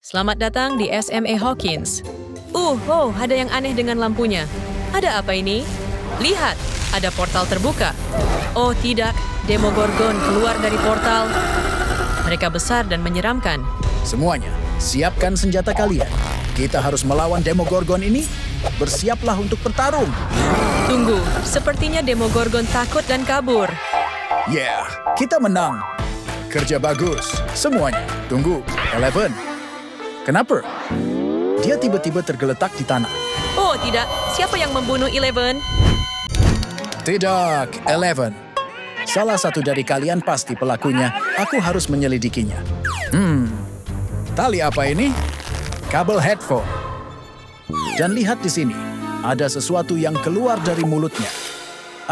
Selamat datang di SMA Hawkins. Ada yang aneh dengan lampunya. Ada apa ini? Lihat, ada portal terbuka. Oh tidak, Demogorgon keluar dari portal. Mereka besar dan menyeramkan. Semuanya, siapkan senjata kalian. Kita harus melawan Demogorgon ini. Bersiaplah untuk bertarung. Tunggu, sepertinya Demogorgon takut dan kabur. Yeah, kita menang. Kerja bagus, semuanya. Tunggu, Eleven. Kenapa? Dia tiba-tiba tergeletak di tanah. Oh tidak, siapa yang membunuh Eleven? Tidak, Eleven. Salah satu dari kalian pasti pelakunya. Aku harus menyelidikinya. Tali apa ini? Kabel headphone. Dan lihat di sini, ada sesuatu yang keluar dari mulutnya.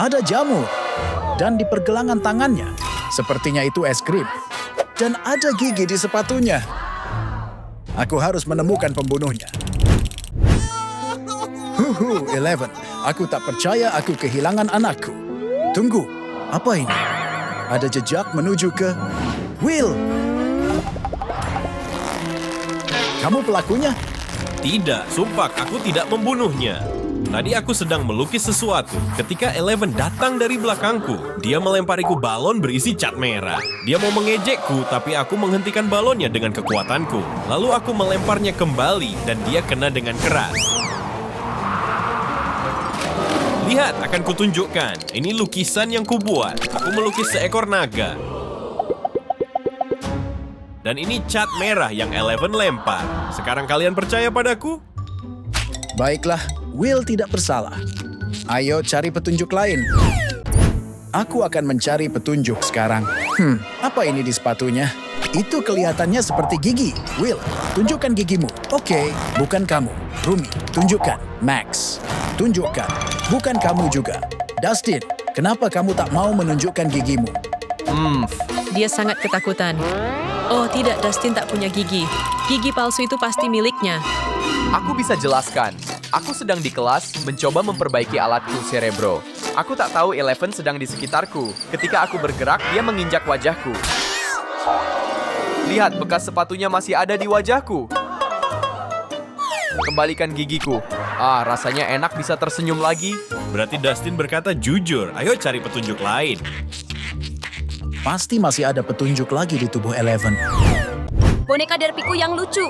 Ada jamur. Dan di pergelangan tangannya, sepertinya itu es krim. Dan ada gigi di sepatunya. Aku harus menemukan pembunuhnya. Eleven. Aku tak percaya aku kehilangan anakku. Tunggu, apa ini? Ada jejak menuju ke Will. Kamu pelakunya? Tidak, sumpah aku tidak membunuhnya. Tadi aku sedang melukis sesuatu ketika Eleven datang dari belakangku. Dia melempariku balon berisi cat merah. Dia mau mengejekku, tapi aku menghentikan balonnya dengan kekuatanku. Lalu aku melemparnya kembali dan dia kena dengan keras. Lihat, akan kutunjukkan. Ini lukisan yang kubuat. Aku melukis seekor naga. Dan ini cat merah yang Eleven lempar. Sekarang kalian percaya padaku? Baiklah, Will tidak bersalah. Ayo cari petunjuk lain. Aku akan mencari petunjuk sekarang. Apa ini di sepatunya? Itu kelihatannya seperti gigi. Will, tunjukkan gigimu. Oke, bukan kamu. Rumi, tunjukkan. Max, tunjukkan. Bukan kamu juga. Dustin, kenapa kamu tak mau menunjukkan gigimu? Dia sangat ketakutan. Oh tidak, Dustin tak punya gigi. Gigi palsu itu pasti miliknya. Aku bisa jelaskan. Aku sedang di kelas mencoba memperbaiki alatku Cerebro. Aku tak tahu Eleven sedang di sekitarku. Ketika aku bergerak, dia menginjak wajahku. Lihat, bekas sepatunya masih ada di wajahku. Kembalikan gigiku. Rasanya enak bisa tersenyum lagi. Berarti Dustin berkata jujur. Ayo cari petunjuk lain. Pasti masih ada petunjuk lagi di tubuh Eleven. Boneka Derpiku yang lucu.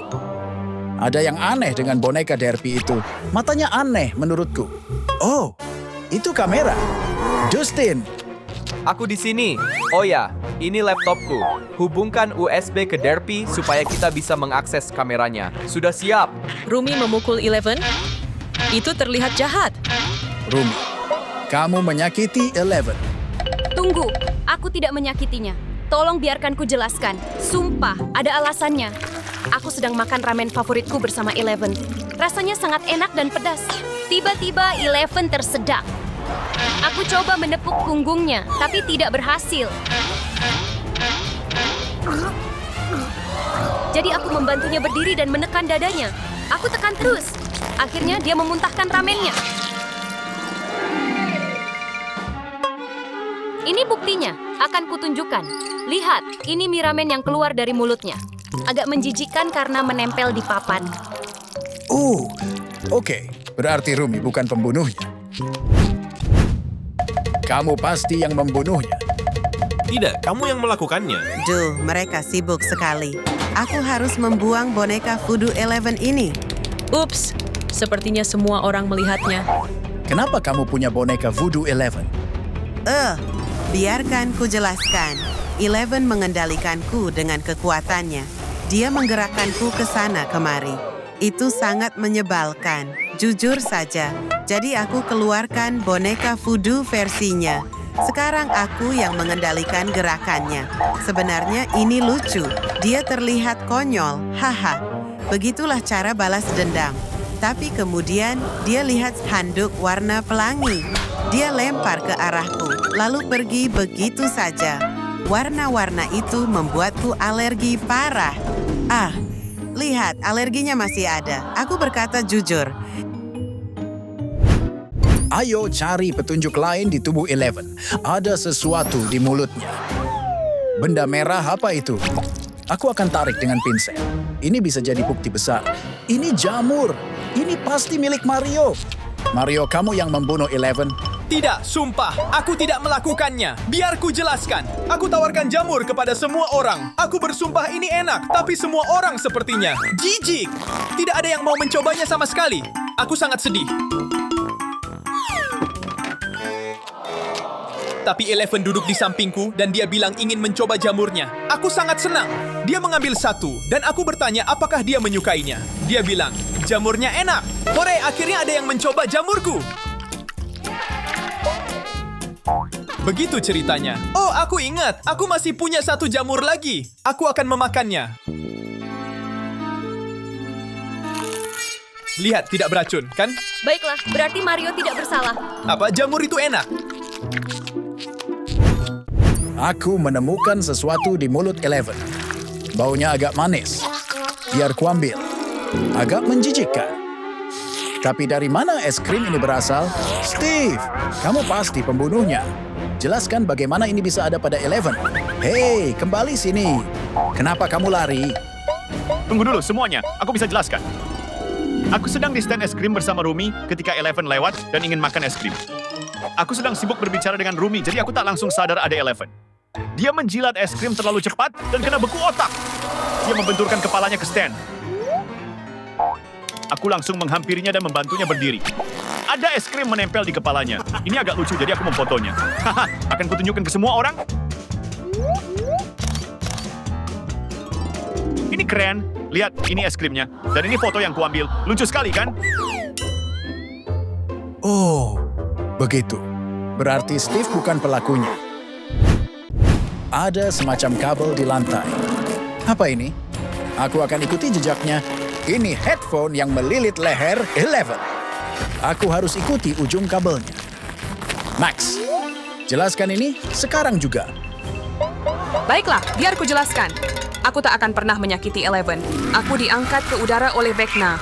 Ada yang aneh dengan boneka Derpy itu. Matanya aneh menurutku. Oh, itu kamera. Dustin, Aku di sini. Oh ya, ini laptopku. Hubungkan USB ke Derpy supaya kita bisa mengakses kameranya. Sudah siap. Rumi memukul Eleven? Itu terlihat jahat. Rumi, kamu menyakiti Eleven. Tunggu, aku tidak menyakitinya. Tolong biarkan ku jelaskan. Sumpah, ada alasannya. Aku sedang makan ramen favoritku bersama Eleven. Rasanya sangat enak dan pedas. Tiba-tiba Eleven tersedak. Aku coba menepuk punggungnya, tapi tidak berhasil. Jadi aku membantunya berdiri dan menekan dadanya. Aku tekan terus. Akhirnya dia memuntahkan ramennya. Ini buktinya, akan kutunjukkan. Lihat, ini mie ramen yang keluar dari mulutnya. Agak menjijikkan karena menempel di papan. Oke. Berarti Rumi bukan pembunuhnya. Kamu pasti yang membunuhnya. Tidak, kamu yang melakukannya. Duh, mereka sibuk sekali. Aku harus membuang boneka Voodoo Eleven ini. Ups, sepertinya semua orang melihatnya. Kenapa kamu punya boneka Voodoo Eleven? Biarkan ku jelaskan. Eleven mengendalikanku dengan kekuatannya. Dia menggerakkanku ke sana kemari. Itu sangat menyebalkan. Jujur saja. Jadi aku keluarkan boneka voodoo versinya. Sekarang aku yang mengendalikan gerakannya. Sebenarnya ini lucu. Dia terlihat konyol. Haha. Begitulah cara balas dendam. Tapi kemudian dia lihat handuk warna pelangi. Dia lempar ke arahku, lalu pergi begitu saja. Warna-warna itu membuatku alergi parah. Lihat, alerginya masih ada. Aku berkata jujur. Ayo cari petunjuk lain di tubuh Eleven. Ada sesuatu di mulutnya. Benda merah apa itu? Aku akan tarik dengan pinsel. Ini bisa jadi bukti besar. Ini jamur. Ini pasti milik Mario. Mario, kamu yang membunuh Eleven. Tidak, sumpah, aku tidak melakukannya. Biar ku jelaskan. Aku tawarkan jamur kepada semua orang. Aku bersumpah ini enak, tapi semua orang sepertinya jijik. Tidak ada yang mau mencobanya sama sekali. Aku sangat sedih. Tapi Eleven duduk di sampingku dan dia bilang ingin mencoba jamurnya. Aku sangat senang. Dia mengambil satu dan aku bertanya apakah dia menyukainya. Dia bilang, jamurnya enak. Hore, akhirnya ada yang mencoba jamurku. Begitu ceritanya. Oh, aku ingat. Aku masih punya satu jamur lagi. Aku akan memakannya. Lihat, tidak beracun, kan? Baiklah, berarti Mario tidak bersalah. Apa, jamur itu enak? Aku menemukan sesuatu di mulut Eleven. Baunya agak manis. Biar kuambil. Agak menjijikkan. Tapi dari mana es krim ini berasal? Steve, kamu pasti pembunuhnya. Jelaskan bagaimana ini bisa ada pada Eleven. Hei, kembali sini. Kenapa kamu lari? Tunggu dulu semuanya, aku bisa jelaskan. Aku sedang di stand es krim bersama Rumi ketika Eleven lewat dan ingin makan es krim. Aku sedang sibuk berbicara dengan Rumi, jadi aku tak langsung sadar ada Eleven. Dia menjilat es krim terlalu cepat dan kena beku otak. Dia membenturkan kepalanya ke stand. Aku langsung menghampirinya dan membantunya berdiri. Ada es krim menempel di kepalanya. Ini agak lucu, jadi aku memfotonya. Haha, akan kutunjukkan ke semua orang. Ini keren. Lihat, ini es krimnya. Dan ini foto yang kuambil. Lucu sekali, kan? Oh, begitu. Berarti Steve bukan pelakunya. Ada semacam kabel di lantai. Apa ini? Aku akan ikuti jejaknya. Ini headphone yang melilit leher Eleven. Aku harus ikuti ujung kabelnya. Max, jelaskan ini sekarang juga. Baiklah, biar ku jelaskan. Aku tak akan pernah menyakiti Eleven. Aku diangkat ke udara oleh Vecna.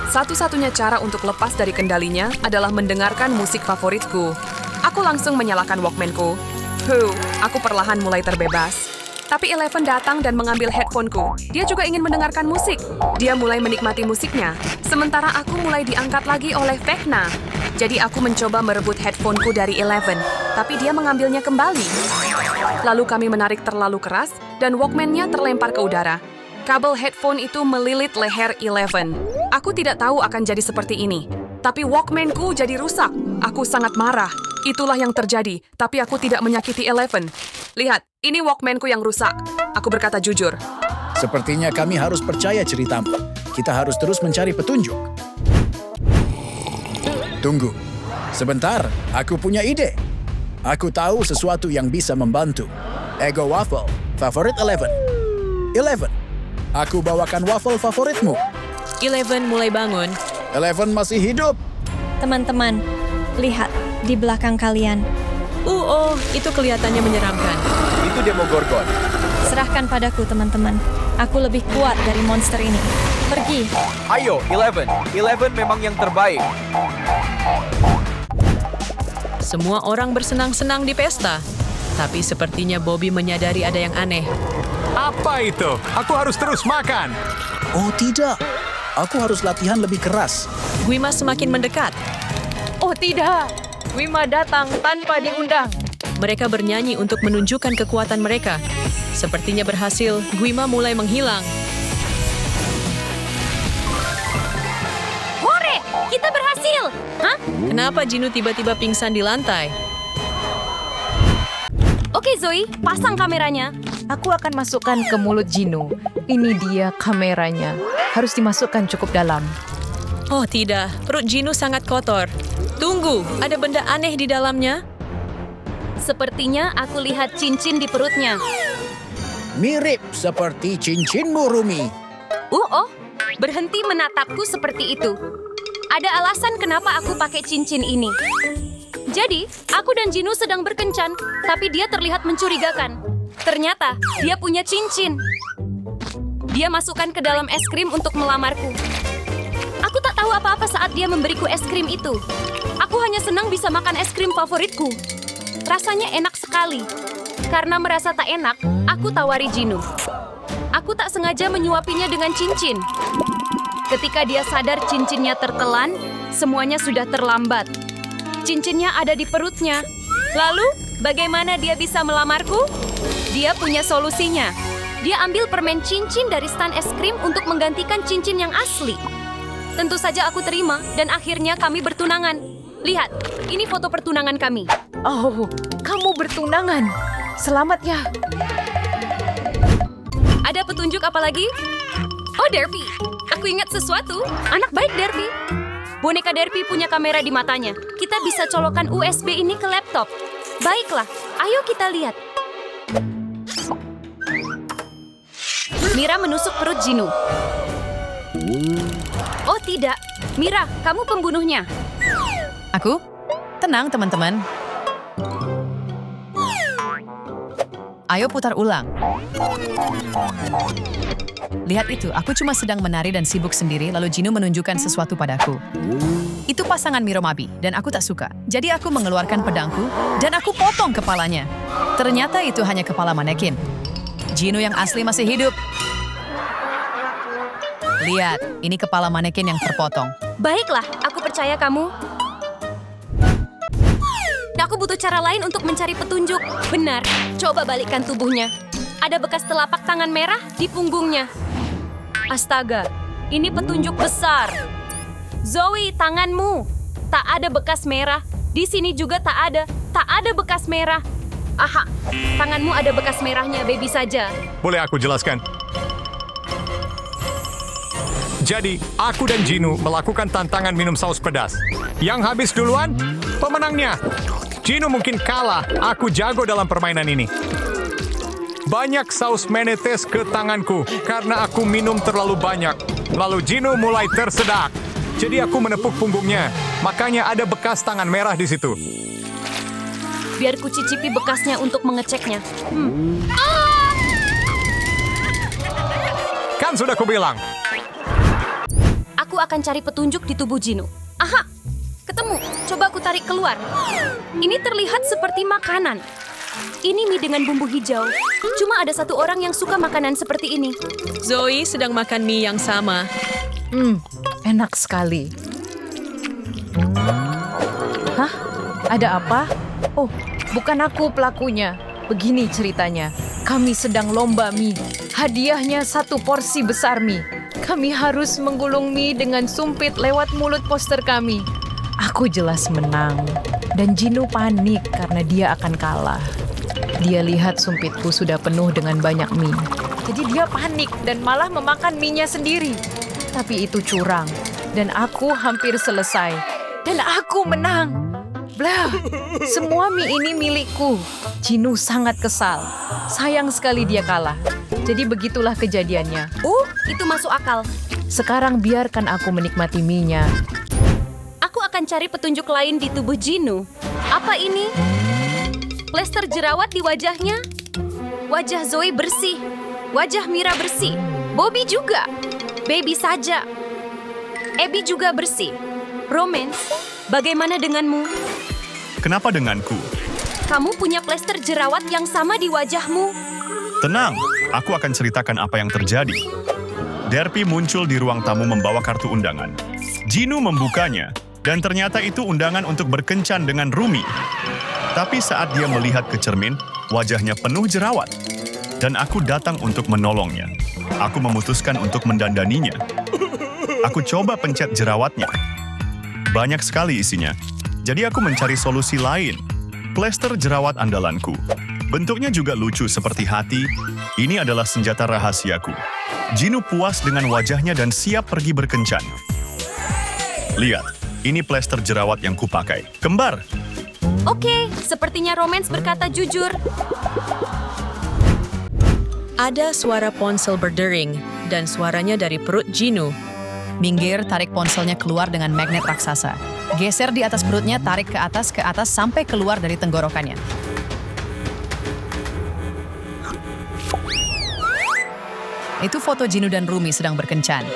Satu-satunya cara untuk lepas dari kendalinya adalah mendengarkan musik favoritku. Aku langsung menyalakan Walkman-ku. Aku perlahan mulai terbebas. Tapi Eleven datang dan mengambil headphone-ku. Dia juga ingin mendengarkan musik. Dia mulai menikmati musiknya. Sementara aku mulai diangkat lagi oleh Vecna. Jadi aku mencoba merebut headphone-ku dari Eleven. Tapi dia mengambilnya kembali. Lalu kami menarik terlalu keras dan Walkman-nya terlempar ke udara. Kabel headphone itu melilit leher Eleven. Aku tidak tahu akan jadi seperti ini. Tapi Walkman-ku jadi rusak. Aku sangat marah. Itulah yang terjadi, tapi aku tidak menyakiti Eleven. Lihat, ini Walkman-ku yang rusak. Aku berkata jujur. Sepertinya kami harus percaya ceritamu. Kita harus terus mencari petunjuk. Tunggu. Sebentar, aku punya ide. Aku tahu sesuatu yang bisa membantu. Ego waffle, favorit Eleven. Eleven, aku bawakan waffle favoritmu. Eleven mulai bangun. Eleven masih hidup. Teman-teman, lihat di belakang kalian. Itu kelihatannya menyeramkan. Itu Demogorgon. Serahkan padaku, teman-teman. Aku lebih kuat dari monster ini. Pergi. Ayo, Eleven. Eleven memang yang terbaik. Semua orang bersenang-senang di pesta. Tapi sepertinya Bobby menyadari ada yang aneh. Apa itu? Aku harus terus makan. Oh tidak, aku harus latihan lebih keras. Guima semakin mendekat. Oh tidak, Wima datang tanpa diundang. Mereka bernyanyi untuk menunjukkan kekuatan mereka. Sepertinya berhasil, Guima mulai menghilang. Hore, kita berhasil. Hah? Kenapa Jinu tiba-tiba pingsan di lantai? Oke Zoe, pasang kameranya. Aku akan masukkan ke mulut Jinu. Ini dia kameranya. Harus dimasukkan cukup dalam. Oh tidak, perut Jinu sangat kotor. Tunggu, ada benda aneh di dalamnya? Sepertinya aku lihat cincin di perutnya. Mirip seperti cincinmu, Rumi. Berhenti menatapku seperti itu. Ada alasan kenapa aku pakai cincin ini. Jadi, aku dan Jinu sedang berkencan, tapi dia terlihat mencurigakan. Ternyata, dia punya cincin. Dia masukkan ke dalam es krim untuk melamarku. Aku tak tahu apa-apa saat dia memberiku es krim itu. Aku hanya senang bisa makan es krim favoritku. Rasanya enak sekali. Karena merasa tak enak, aku tawari Jinu. Aku tak sengaja menyuapinya dengan cincin. Ketika dia sadar cincinnya tertelan, semuanya sudah terlambat. Cincinnya ada di perutnya. Lalu, bagaimana dia bisa melamarku? Dia punya solusinya. Dia ambil permen cincin dari stan es krim untuk menggantikan cincin yang asli. Tentu saja aku terima, dan akhirnya kami bertunangan. Lihat, ini foto pertunangan kami. Oh, kamu bertunangan. Selamat ya. Ada petunjuk apa lagi? Oh, Derpy. Aku ingat sesuatu. Anak baik, Derpy. Boneka Derpy punya kamera di matanya. Kita bisa colokkan USB ini ke laptop. Baiklah, ayo kita lihat. Mira menusuk perut Jinu. Oh tidak, Mira, kamu pembunuhnya. Aku? Tenang, teman-teman. Ayo putar ulang. Lihat itu, aku cuma sedang menari dan sibuk sendiri, lalu Jinu menunjukkan sesuatu padaku. Itu pasangan Miromabi, dan aku tak suka. Jadi aku mengeluarkan pedangku, dan aku potong kepalanya. Ternyata itu hanya kepala manekin. Jinu yang asli masih hidup. Lihat, ini kepala manekin yang terpotong. Baiklah, aku percaya kamu. Aku butuh cara lain untuk mencari petunjuk. Benar, coba balikkan tubuhnya. Ada bekas telapak tangan merah di punggungnya. Astaga, ini petunjuk besar. Zoe, tanganmu. Tak ada bekas merah. Di sini juga tak ada bekas merah. Aha, tanganmu ada bekas merahnya, baby saja. Boleh aku jelaskan? Jadi, aku dan Jinu melakukan tantangan minum saus pedas. Yang habis duluan, pemenangnya. Jinu mungkin kalah, aku jago dalam permainan ini. Banyak saus menetes ke tanganku karena aku minum terlalu banyak. Lalu Jinu mulai tersedak. Jadi aku menepuk punggungnya. Makanya ada bekas tangan merah di situ. Biar ku cicipi bekasnya untuk mengeceknya. Kan sudah kubilang. Aku akan cari petunjuk di tubuh Jinu. Aha, ketemu. Coba aku tarik keluar. Ini terlihat seperti makanan. Ini mie dengan bumbu hijau. Cuma ada satu orang yang suka makanan seperti ini. Zoe sedang makan mie yang sama. Enak sekali. Hah? Ada apa? Oh, bukan aku pelakunya. Begini ceritanya. Kami sedang lomba mie. Hadiahnya 1 porsi besar mie. Kami harus menggulung mie dengan sumpit lewat mulut poster kami. Aku jelas menang. Dan Jinu panik karena dia akan kalah. Dia lihat sumpitku sudah penuh dengan banyak mie. Jadi dia panik dan malah memakan mie-nya sendiri. Tapi itu curang. Dan aku hampir selesai. Dan aku menang. Blah, semua mie ini milikku. Jinu sangat kesal. Sayang sekali dia kalah. Jadi begitulah kejadiannya. Itu masuk akal. Sekarang biarkan aku menikmati mie-nya. Aku akan cari petunjuk lain di tubuh Jinu. Apa ini? Plester jerawat di wajahnya. Wajah Zoe bersih. Wajah Mira bersih. Bobby juga. Baby saja. Abby juga bersih. Romance, bagaimana denganmu? Kenapa denganku? Kamu punya plester jerawat yang sama di wajahmu. Tenang, aku akan ceritakan apa yang terjadi. Derpy muncul di ruang tamu membawa kartu undangan. Jinu membukanya, dan ternyata itu undangan untuk berkencan dengan Rumi. Tapi saat dia melihat ke cermin, wajahnya penuh jerawat. Dan aku datang untuk menolongnya. Aku memutuskan untuk mendandaninya. Aku coba pencet jerawatnya. Banyak sekali isinya. Jadi aku mencari solusi lain. Plester jerawat andalanku. Bentuknya juga lucu seperti hati. Ini adalah senjata rahasiaku. Jinu puas dengan wajahnya dan siap pergi berkencan. Lihat, ini plester jerawat yang kupakai. Kembar. Oke, sepertinya Romance berkata jujur. Ada suara ponsel berdering, dan suaranya dari perut Jinu. Minggir, tarik ponselnya keluar dengan magnet raksasa. Geser di atas perutnya, tarik ke atas sampai keluar dari tenggorokannya. Itu foto Jinu dan Rumi sedang berkencan.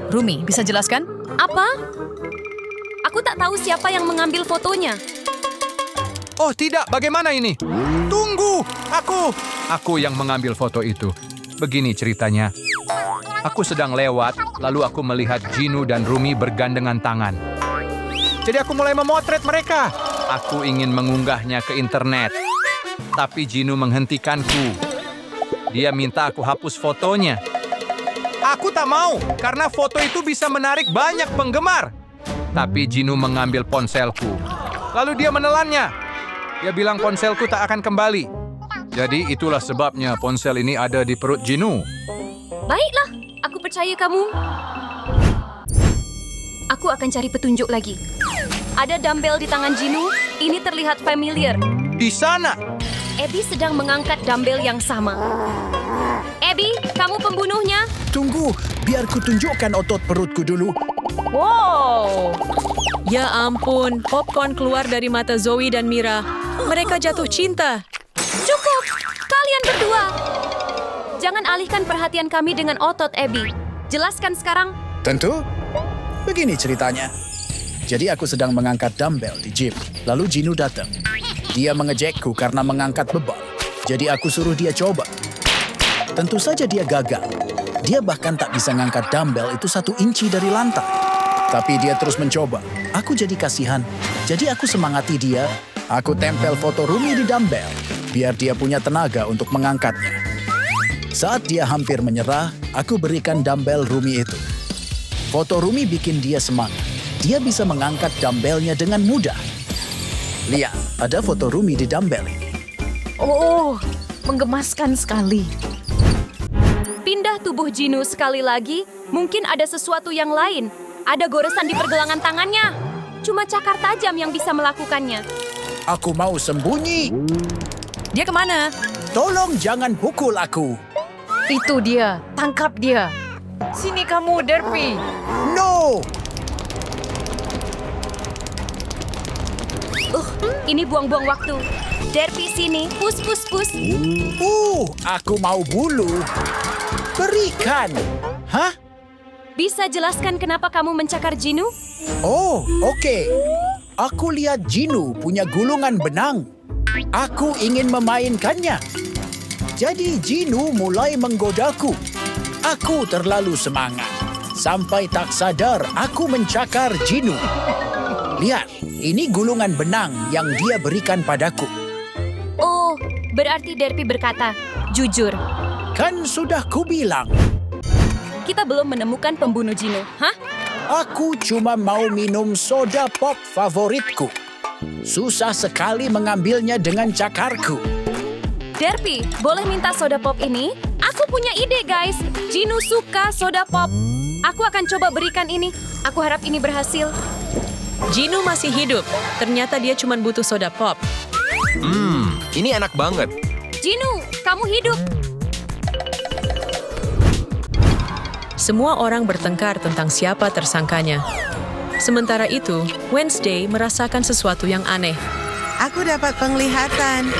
Rumi, bisa jelaskan? Apa? Aku tak tahu siapa yang mengambil fotonya. Oh tidak, bagaimana ini? Tunggu, aku yang mengambil foto itu. Begini ceritanya. Aku sedang lewat, lalu aku melihat Jinu dan Rumi bergandengan tangan. Jadi aku mulai memotret mereka. Aku ingin mengunggahnya ke internet. Tapi Jinu menghentikanku. Dia minta aku hapus fotonya. Aku tak mau, karena foto itu bisa menarik banyak penggemar. Tapi Jinu mengambil ponselku. Lalu dia menelannya. Dia bilang ponselku tak akan kembali. Jadi itulah sebabnya ponsel ini ada di perut Jinu. Baiklah, aku percaya kamu. Aku akan cari petunjuk lagi. Ada dumbbell di tangan Jinu, ini terlihat familiar. Di sana. Abby sedang mengangkat dumbbell yang sama. Abby, kamu pembunuhnya? Tunggu, biar ku tunjukkan otot perutku dulu. Wow! Ya ampun, popcorn keluar dari mata Zoe dan Mira. Mereka jatuh cinta. Cukup! Kalian berdua! Jangan alihkan perhatian kami dengan otot, Abby. Jelaskan sekarang. Tentu. Begini ceritanya. Jadi aku sedang mengangkat dumbbell di gym. Lalu Jinu datang. Dia mengejekku karena mengangkat beban. Jadi aku suruh dia coba. Tentu saja dia gagal. Dia bahkan tak bisa ngangkat dumbbell itu 1 inci dari lantai. Tapi dia terus mencoba. Aku jadi kasihan. Jadi aku semangati dia. Aku tempel foto Rumi di dumbbell. Biar dia punya tenaga untuk mengangkatnya. Saat dia hampir menyerah, aku berikan dumbbell Rumi itu. Foto Rumi bikin dia semangat. Dia bisa mengangkat dumbbellnya dengan mudah. Lihat, ada foto Rumi di dumbbell ini. Oh, menggemaskan sekali. Pindah tubuh Jinu sekali lagi, mungkin ada sesuatu yang lain. Ada goresan di pergelangan tangannya. Cuma cakar tajam yang bisa melakukannya. Aku mau sembunyi. Dia kemana? Tolong jangan pukul aku. Itu dia, tangkap dia. Sini kamu, Derpy. No! Ini buang-buang waktu. Derpy sini, pus. Aku mau bulu. Berikan. Hah? Bisa jelaskan kenapa kamu mencakar Jinu? Oh, oke. Aku lihat Jinu punya gulungan benang. Aku ingin memainkannya. Jadi Jinu mulai menggodaku. Aku terlalu semangat. Sampai tak sadar aku mencakar Jinu. Lihat, ini gulungan benang yang dia berikan padaku. Oh, berarti Derpy berkata, jujur. Kan sudah kubilang. Kita belum menemukan pembunuh Jinu, hah? Aku cuma mau minum soda pop favoritku. Susah sekali mengambilnya dengan cakarku. Derpy, boleh minta soda pop ini? Aku punya ide, guys. Jinu suka soda pop. Aku akan coba berikan ini. Aku harap ini berhasil. Jinu masih hidup. Ternyata dia cuma butuh soda pop. Ini enak banget. Jinu, kamu hidup. Semua orang bertengkar tentang siapa tersangkanya. Sementara itu, Wednesday merasakan sesuatu yang aneh. Aku dapat penglihatan.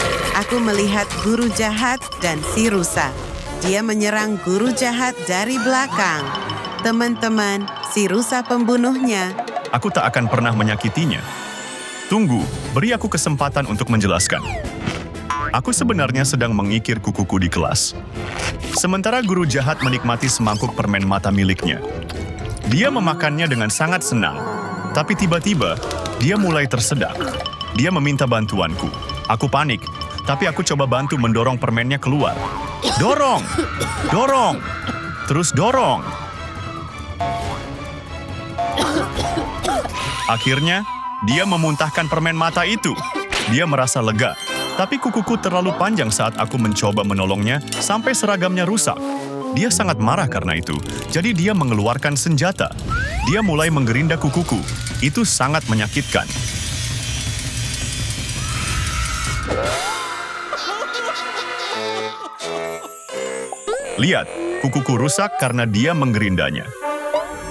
Aku melihat guru jahat dan si rusa. Dia menyerang guru jahat dari belakang. Teman-teman, si rusa pembunuhnya. Aku tak akan pernah menyakitinya. Tunggu, beri aku kesempatan untuk menjelaskan. Aku sebenarnya sedang mengikir kukuku di kelas. Sementara guru jahat menikmati semangkuk permen mata miliknya. Dia memakannya dengan sangat senang. Tapi tiba-tiba, dia mulai tersedak. Dia meminta bantuanku. Aku panik, tapi aku coba bantu mendorong permennya keluar. Dorong! Dorong! Terus dorong! Akhirnya, dia memuntahkan permen mata itu. Dia merasa lega. Tapi kukuku terlalu panjang saat aku mencoba menolongnya sampai seragamnya rusak. Dia sangat marah karena itu, jadi dia mengeluarkan senjata. Dia mulai menggerinda kukuku. Itu sangat menyakitkan. Lihat, kukuku rusak karena dia menggerindanya.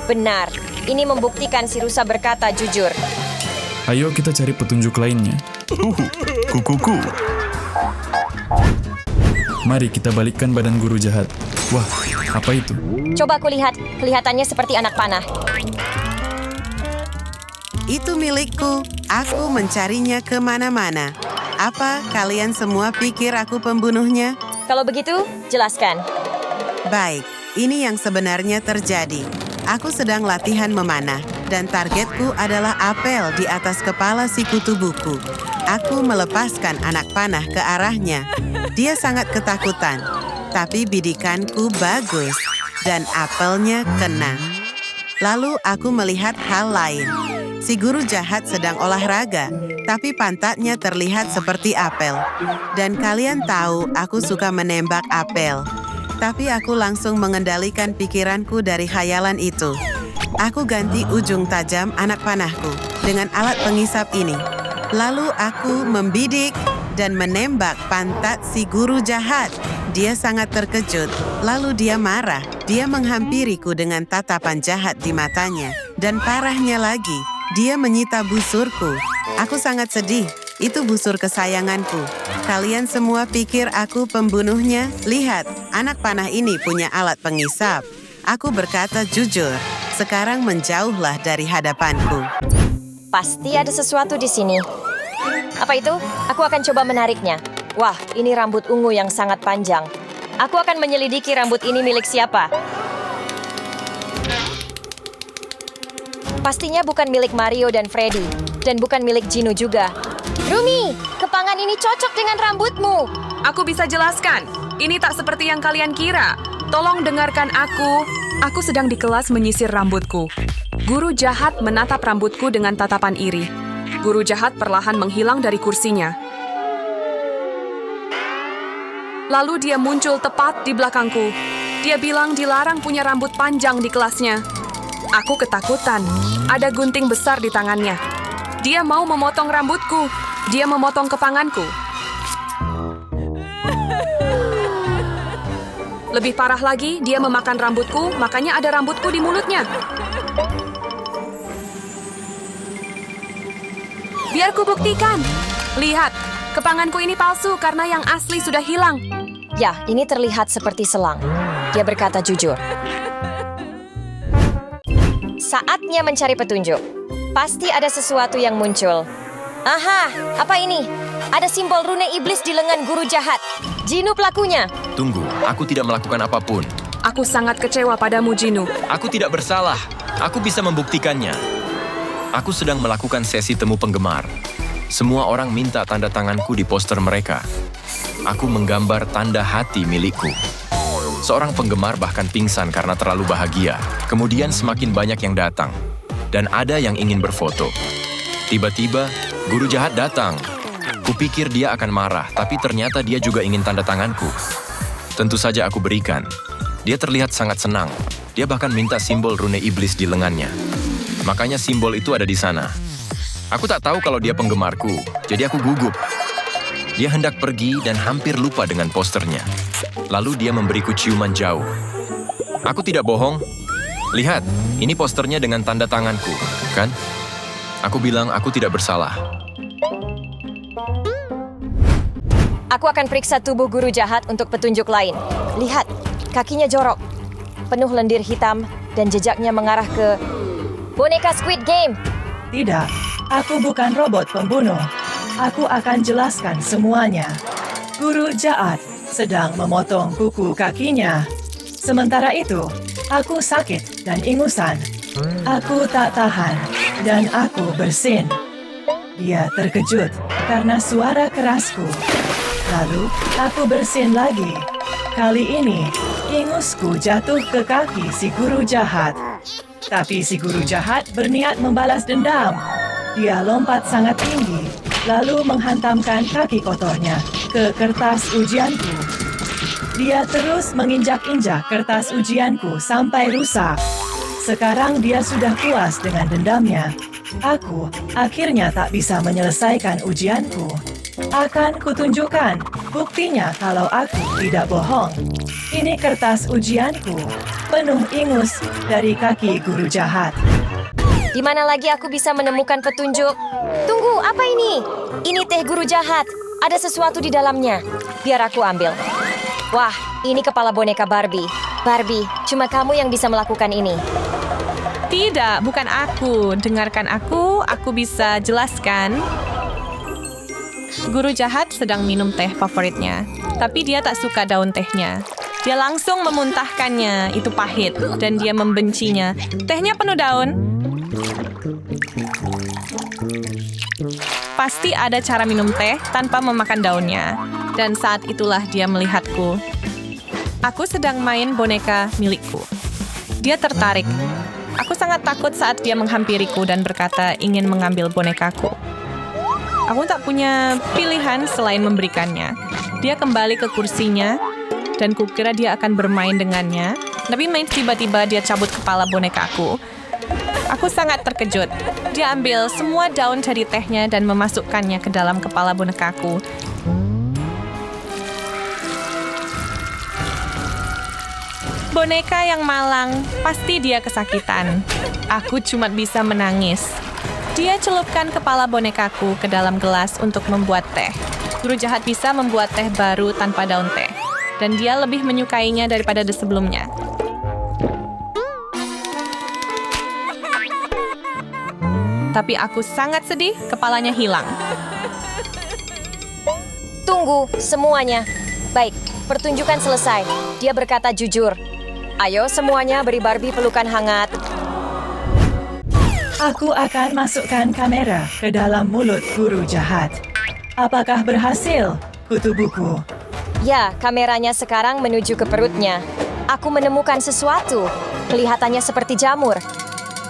Benar, ini membuktikan si rusa berkata jujur. Ayo kita cari petunjuk lainnya. Kukuku. Mari kita balikkan badan guru jahat. Wah, apa itu? Coba aku lihat, kelihatannya seperti anak panah. Itu milikku. Aku mencarinya kemana-mana. Apa kalian semua pikir aku pembunuhnya? Kalau begitu, jelaskan. Baik, ini yang sebenarnya terjadi. Aku sedang latihan memanah, dan targetku adalah apel di atas kepala si kutu buku. Aku melepaskan anak panah ke arahnya. Dia sangat ketakutan, tapi bidikanku bagus, dan apelnya kena. Lalu aku melihat hal lain. Si guru jahat sedang olahraga, tapi pantatnya terlihat seperti apel. Dan kalian tahu aku suka menembak apel. Tapi aku langsung mengendalikan pikiranku dari khayalan itu. Aku ganti ujung tajam anak panahku dengan alat pengisap ini. Lalu aku membidik dan menembak pantat si guru jahat. Dia sangat terkejut, lalu dia marah. Dia menghampiriku dengan tatapan jahat di matanya. Dan parahnya lagi, dia menyita busurku. Aku sangat sedih. Itu busur kesayanganku. Kalian semua pikir aku pembunuhnya? Lihat, anak panah ini punya alat pengisap. Aku berkata jujur, sekarang menjauhlah dari hadapanku. Pasti ada sesuatu di sini. Apa itu? Aku akan coba menariknya. Wah, ini rambut ungu yang sangat panjang. Aku akan menyelidiki rambut ini milik siapa. Pastinya bukan milik Mario dan Freddy. Dan bukan milik Gino juga. Rumi, kepangan ini cocok dengan rambutmu. Aku bisa jelaskan. Ini tak seperti yang kalian kira. Tolong dengarkan aku. Aku sedang di kelas menyisir rambutku. Guru jahat menatap rambutku dengan tatapan iri. Guru jahat perlahan menghilang dari kursinya. Lalu dia muncul tepat di belakangku. Dia bilang dilarang punya rambut panjang di kelasnya. Aku ketakutan. Ada gunting besar di tangannya. Dia mau memotong rambutku. Dia memotong kepanganku. Lebih parah lagi, dia memakan rambutku, makanya ada rambutku di mulutnya. Biar ku buktikan. Lihat, kepanganku ini palsu karena yang asli sudah hilang. Ya, ini terlihat seperti selang. Dia berkata jujur. Saatnya mencari petunjuk. Pasti ada sesuatu yang muncul. Aha, apa ini? Ada simbol rune iblis di lengan guru jahat. Gino pelakunya. Tunggu, aku tidak melakukan apapun. Aku sangat kecewa padamu, Gino. Aku tidak bersalah. Aku bisa membuktikannya. Aku sedang melakukan sesi temu penggemar. Semua orang minta tanda tanganku di poster mereka. Aku menggambar tanda hati milikku. Seorang penggemar bahkan pingsan karena terlalu bahagia. Kemudian semakin banyak yang datang. Dan ada yang ingin berfoto. Tiba-tiba, guru jahat datang. Kupikir dia akan marah, tapi ternyata dia juga ingin tanda tanganku. Tentu saja aku berikan. Dia terlihat sangat senang. Dia bahkan minta simbol rune iblis di lengannya. Makanya simbol itu ada di sana. Aku tak tahu kalau dia penggemarku, jadi aku gugup. Dia hendak pergi dan hampir lupa dengan posternya. Lalu dia memberiku ciuman jauh. Aku tidak bohong. Lihat, ini posternya dengan tanda tanganku, kan? Aku bilang aku tidak bersalah. Aku akan periksa tubuh guru jahat untuk petunjuk lain. Lihat, kakinya jorok. Penuh lendir hitam dan jejaknya mengarah ke boneka Squid Game. Tidak, aku bukan robot pembunuh. Aku akan jelaskan semuanya. Guru jahat sedang memotong kuku kakinya. Sementara itu, aku sakit dan ingusan. Aku tak tahan dan aku bersin. Dia terkejut karena suara kerasku. Lalu aku bersin lagi. Kali ini, ingusku jatuh ke kaki si guru jahat. Tapi si guru jahat berniat membalas dendam. Dia lompat sangat tinggi, lalu menghantamkan kaki kotornya ke kertas ujianku. Dia terus menginjak-injak kertas ujianku sampai rusak. Sekarang dia sudah puas dengan dendamnya. Aku akhirnya tak bisa menyelesaikan ujianku. Akan kutunjukkan buktinya kalau aku tidak bohong. Ini kertas ujianku, penuh ingus dari kaki guru jahat. Di mana lagi aku bisa menemukan petunjuk? Tunggu, apa ini? Ini teh guru jahat. Ada sesuatu di dalamnya. Biar aku ambil. Wah, ini kepala boneka Barbie. Barbie, cuma kamu yang bisa melakukan ini. Tidak, bukan aku. Dengarkan aku bisa jelaskan. Guru jahat sedang minum teh favoritnya, tapi dia tak suka daun tehnya. Dia langsung memuntahkannya. Itu pahit. Dan dia membencinya. Tehnya penuh daun. Pasti ada cara minum teh tanpa memakan daunnya. Dan saat itulah dia melihatku. Aku sedang main boneka milikku. Dia tertarik. Aku sangat takut saat dia menghampiriku dan berkata ingin mengambil bonekaku. Aku tak punya pilihan selain memberikannya. Dia kembali ke kursinya, dan kukira dia akan bermain dengannya. Tapi tiba-tiba dia cabut kepala bonekaku. Aku sangat terkejut. Dia ambil semua daun dari tehnya dan memasukkannya ke dalam kepala bonekaku. Boneka yang malang, pasti dia kesakitan. Aku cuma bisa menangis. Dia celupkan kepala bonekaku ke dalam gelas untuk membuat teh. Guru jahat bisa membuat teh baru tanpa daun teh. Dan dia lebih menyukainya daripada sebelumnya. Tapi aku sangat sedih, kepalanya hilang. Tunggu, semuanya. Baik, pertunjukan selesai. Dia berkata jujur. Ayo semuanya beri Barbie pelukan hangat. Aku akan masukkan kamera ke dalam mulut guru jahat. Apakah berhasil, kutu buku? Ya, kameranya sekarang menuju ke perutnya. Aku menemukan sesuatu. Kelihatannya seperti jamur.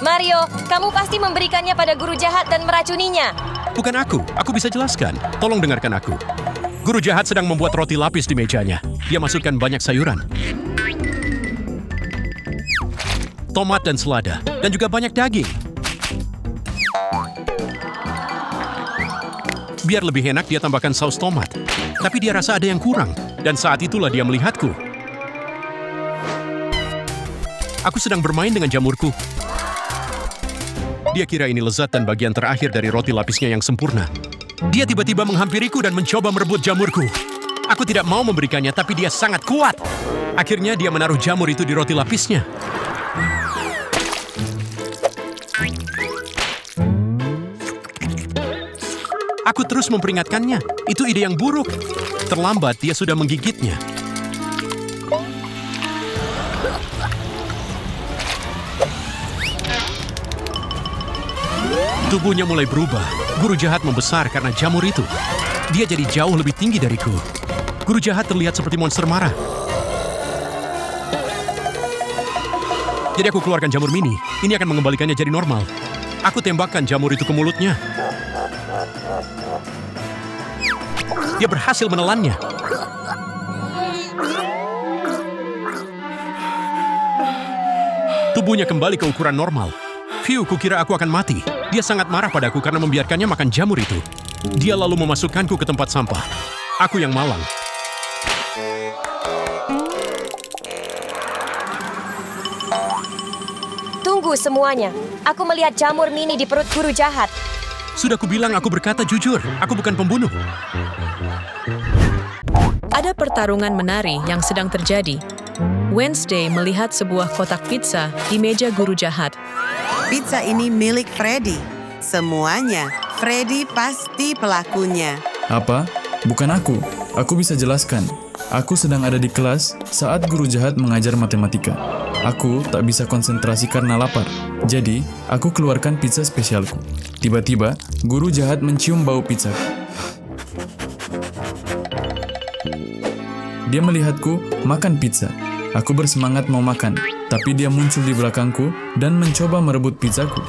Mario, kamu pasti memberikannya pada guru jahat dan meracuninya. Bukan aku bisa jelaskan. Tolong dengarkan aku. Guru jahat sedang membuat roti lapis di mejanya. Dia masukkan banyak sayuran. Tomat dan selada, dan juga banyak daging. Biar lebih enak, dia tambahkan saus tomat. Tapi dia rasa ada yang kurang, dan saat itulah dia melihatku. Aku sedang bermain dengan jamurku. Dia kira ini lezat dan bagian terakhir dari roti lapisnya yang sempurna. Dia tiba-tiba menghampiriku dan mencoba merebut jamurku. Aku tidak mau memberikannya, tapi dia sangat kuat. Akhirnya dia menaruh jamur itu di roti lapisnya. Aku terus memperingatkannya. Itu ide yang buruk. Terlambat, dia sudah menggigitnya. Tubuhnya mulai berubah. Guru jahat membesar karena jamur itu. Dia jadi jauh lebih tinggi dariku. Guru jahat terlihat seperti monster marah. Jadi aku keluarkan jamur mini. Ini akan mengembalikannya jadi normal. Aku tembakkan jamur itu ke mulutnya. Dia berhasil menelannya. Tubuhnya kembali ke ukuran normal. Phew, kukira aku akan mati. Dia sangat marah padaku karena membiarkannya makan jamur itu. Dia lalu memasukkanku ke tempat sampah. Aku yang malang. Tunggu semuanya. Aku melihat jamur mini di perut guru jahat. Sudah kubilang aku berkata jujur. Aku bukan pembunuh. Ada pertarungan menari yang sedang terjadi. Wednesday melihat sebuah kotak pizza di meja guru jahat. Pizza ini milik Freddy. Semuanya. Freddy pasti pelakunya. Apa? Bukan aku. Aku bisa jelaskan. Aku sedang ada di kelas saat guru jahat mengajar matematika. Aku tak bisa konsentrasi karena lapar. Jadi, aku keluarkan pizza spesialku. Tiba-tiba, guru jahat mencium bau pizzaku. Dia melihatku makan pizza. Aku bersemangat mau makan, tapi dia muncul di belakangku dan mencoba merebut pizzaku.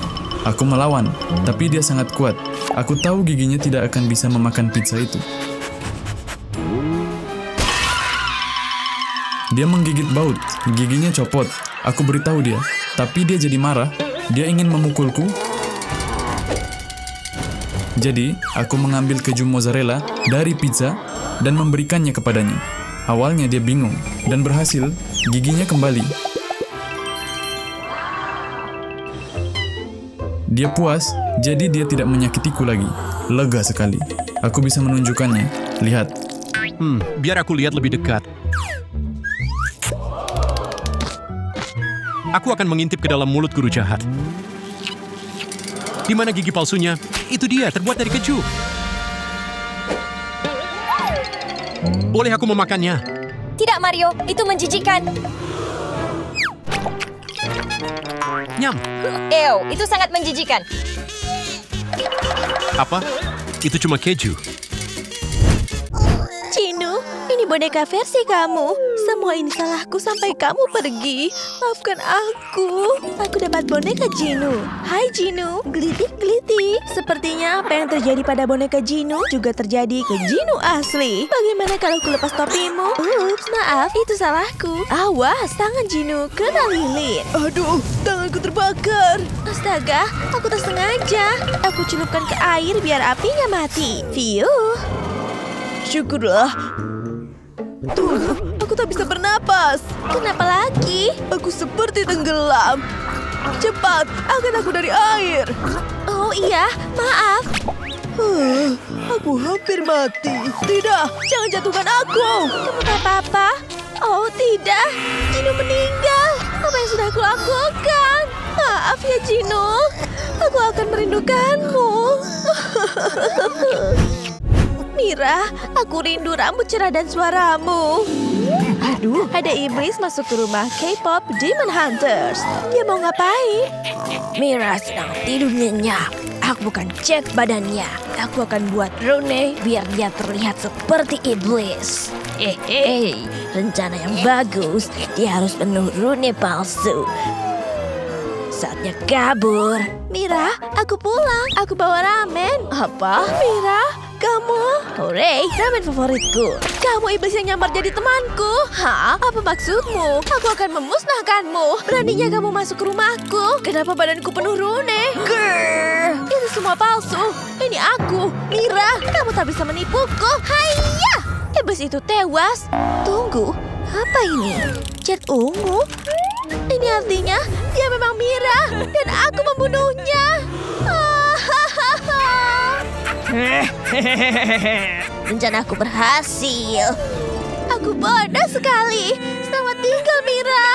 Aku melawan, tapi dia sangat kuat. Aku tahu giginya tidak akan bisa memakan pizza itu. Dia menggigit baut, giginya copot. Aku beritahu dia, tapi dia jadi marah. Dia ingin memukulku. Jadi, aku mengambil keju mozzarella dari pizza dan memberikannya kepadanya. Awalnya dia bingung, dan berhasil, giginya kembali. Dia puas, jadi dia tidak menyakitiku lagi. Lega sekali. Aku bisa menunjukkannya. Lihat. Biar aku lihat lebih dekat. Aku akan mengintip ke dalam mulut guru jahat. Di mana gigi palsunya? Itu dia, terbuat dari keju. Boleh aku memakannya? Tidak, Mario. Itu menjijikan. Nyam. Ew, itu sangat menjijikan. Apa? Itu cuma keju. Jinu, ini boneka versi kamu. Semua ini salahku sampai kamu pergi. Maafkan aku. Aku dapat boneka Jinu. Hai Jinu, glitik-glitik. Sepertinya apa yang terjadi pada boneka Jinu juga terjadi ke Jinu asli. Bagaimana kalau ku lepas topimu? Ups, maaf, itu salahku. Awas, tangan Jinu kena lilin. Aduh, tanganku terbakar. Astaga, aku tersengaja. Aku celupkan ke air biar apinya mati. Fiuh. Syukurlah. Tunggu, aku tak bisa bernapas. Kenapa lagi? Aku seperti tenggelam. Cepat, angkat aku dari air. Oh iya, maaf. Aku hampir mati. Tidak, jangan jatuhkan aku. Kamu tak apa-apa? Oh tidak, Jinu meninggal. Apa yang sudah aku lakukan? Maaf ya Jinu, aku akan merindukanmu. Mira, aku rindu rambut cerah dan suaramu. Aduh, ada iblis masuk ke rumah K-pop Demon Hunters. Dia mau ngapain? Mira sedang tidur nyenyak. Aku bukan cek badannya. Aku akan buat Rune biar dia terlihat seperti iblis. Rencana yang bagus. Dia harus penuh Rune palsu. Saatnya kabur. Mira, aku pulang. Aku bawa ramen. Apa? Mira, kamu? Hore, ramen favoritku. Kamu iblis yang nyamar jadi temanku. Hah? Apa maksudmu? Aku akan memusnahkanmu. Beraninya kamu masuk ke rumahku. Kenapa badanku penuh Rune? Grrr, itu semua palsu. Ini aku, Mira. Kamu tak bisa menipuku. Hayya! Iblis itu tewas. Tunggu, apa ini? Cat ungu? Ini artinya dia memang Mira dan aku membunuhnya. Rencana aku berhasil. Aku bodoh sekali. Selamat tinggal, Mira.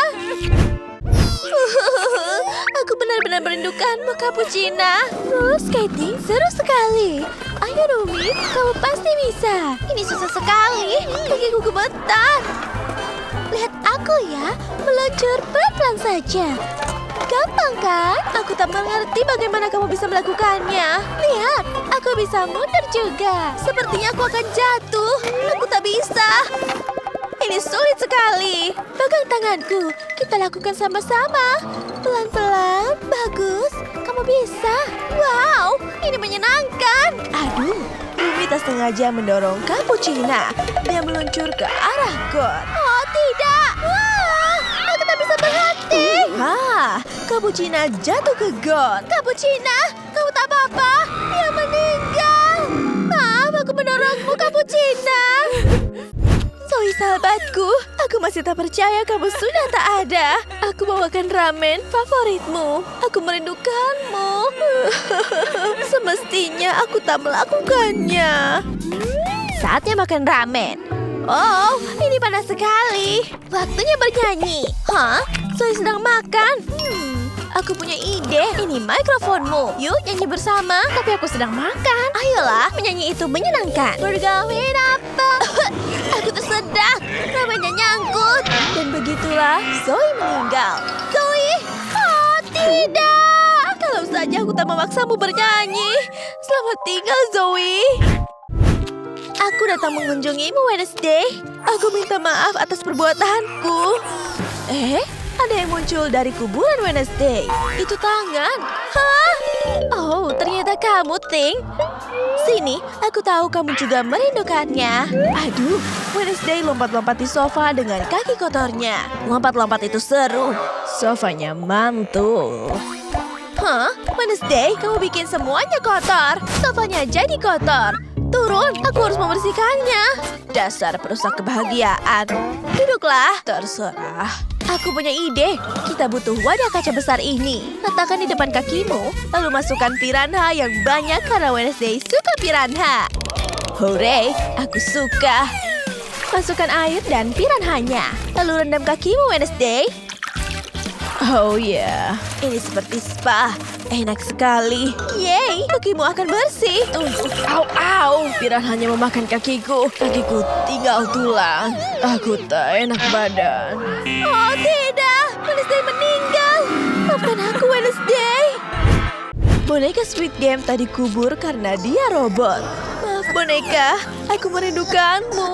Aku benar-benar merindukanmu, Cappuccina. Roller skating seru sekali. Ayo, Rumi, kamu pasti bisa. Ini susah sekali. Kakiku gemetar. Lihat aku ya, meluncur pelan-pelan saja. Gampang kan? Aku tak mengerti bagaimana kamu bisa melakukannya. Lihat, aku bisa mundur juga. Sepertinya aku akan jatuh. Aku tak bisa. Ini sulit sekali. Pegang tanganku. Kita lakukan sama-sama. Pelan-pelan. Bagus. Kamu bisa. Wow, ini menyenangkan. Aduh, Rumi tak sengaja mendorong Cappuccina. Dia meluncur ke arah got. Oh, tidak. Wah, aku tak bisa berhenti. Cappuccina jatuh ke got. Cappuccina, kamu tak apa-apa? Dia meninggal. Maaf, aku mendorongmu, Cappuccina. Zoe, sahabatku, aku masih tak percaya kamu sudah tak ada. Aku bawakan ramen favoritmu. Aku merindukanmu. Semestinya aku tak melakukannya. Saatnya makan ramen. Oh, ini panas sekali. Waktunya bernyanyi. Hah? Zoe sedang makan. Aku punya ide. Ini mikrofonmu. Yuk nyanyi bersama. Tapi aku sedang makan. Ayolah, menyanyi itu menyenangkan. Bergawin apa? Aku tersedak. Ramennya nyangkut. Dan begitulah Zoe meninggal. Zoe! Oh, tidak. Kalau saja aku tak memaksamu bernyanyi. Selamat tinggal, Zoe. Aku datang mengunjungimu, Wednesday. Aku minta maaf atas perbuatanku. Ada yang muncul dari kuburan Wednesday. Itu tangan. Hah? Oh, ternyata kamu, Ting. Sini, aku tahu kamu juga merindukannya. Aduh, Wednesday lompat-lompat di sofa dengan kaki kotornya. Lompat-lompat itu seru. Sofanya mantul. Hah? Wednesday, kamu bikin semuanya kotor. Sofanya jadi kotor. Turun, aku harus membersihkannya. Dasar perusak kebahagiaan. Duduklah, terserah. Aku punya ide. Kita butuh wadah kaca besar ini. Letakkan di depan kakimu. Lalu masukkan piranha yang banyak karena Wednesday suka piranha. Hore, aku suka. Masukkan air dan piranhanya. Lalu rendam kakimu, Wednesday. Oh ya, ini seperti spa. Enak sekali. Yeay, kakimu akan bersih. Tunggu, au, Piran hanya memakan kakiku. Kakiku tinggal tulang. Aku tak enak badan. Oh tidak, Wednesday meninggal. Maafkan aku, Wednesday. Boneka Squid Game tadi kubur karena dia robot. Maaf boneka, aku merindukanmu.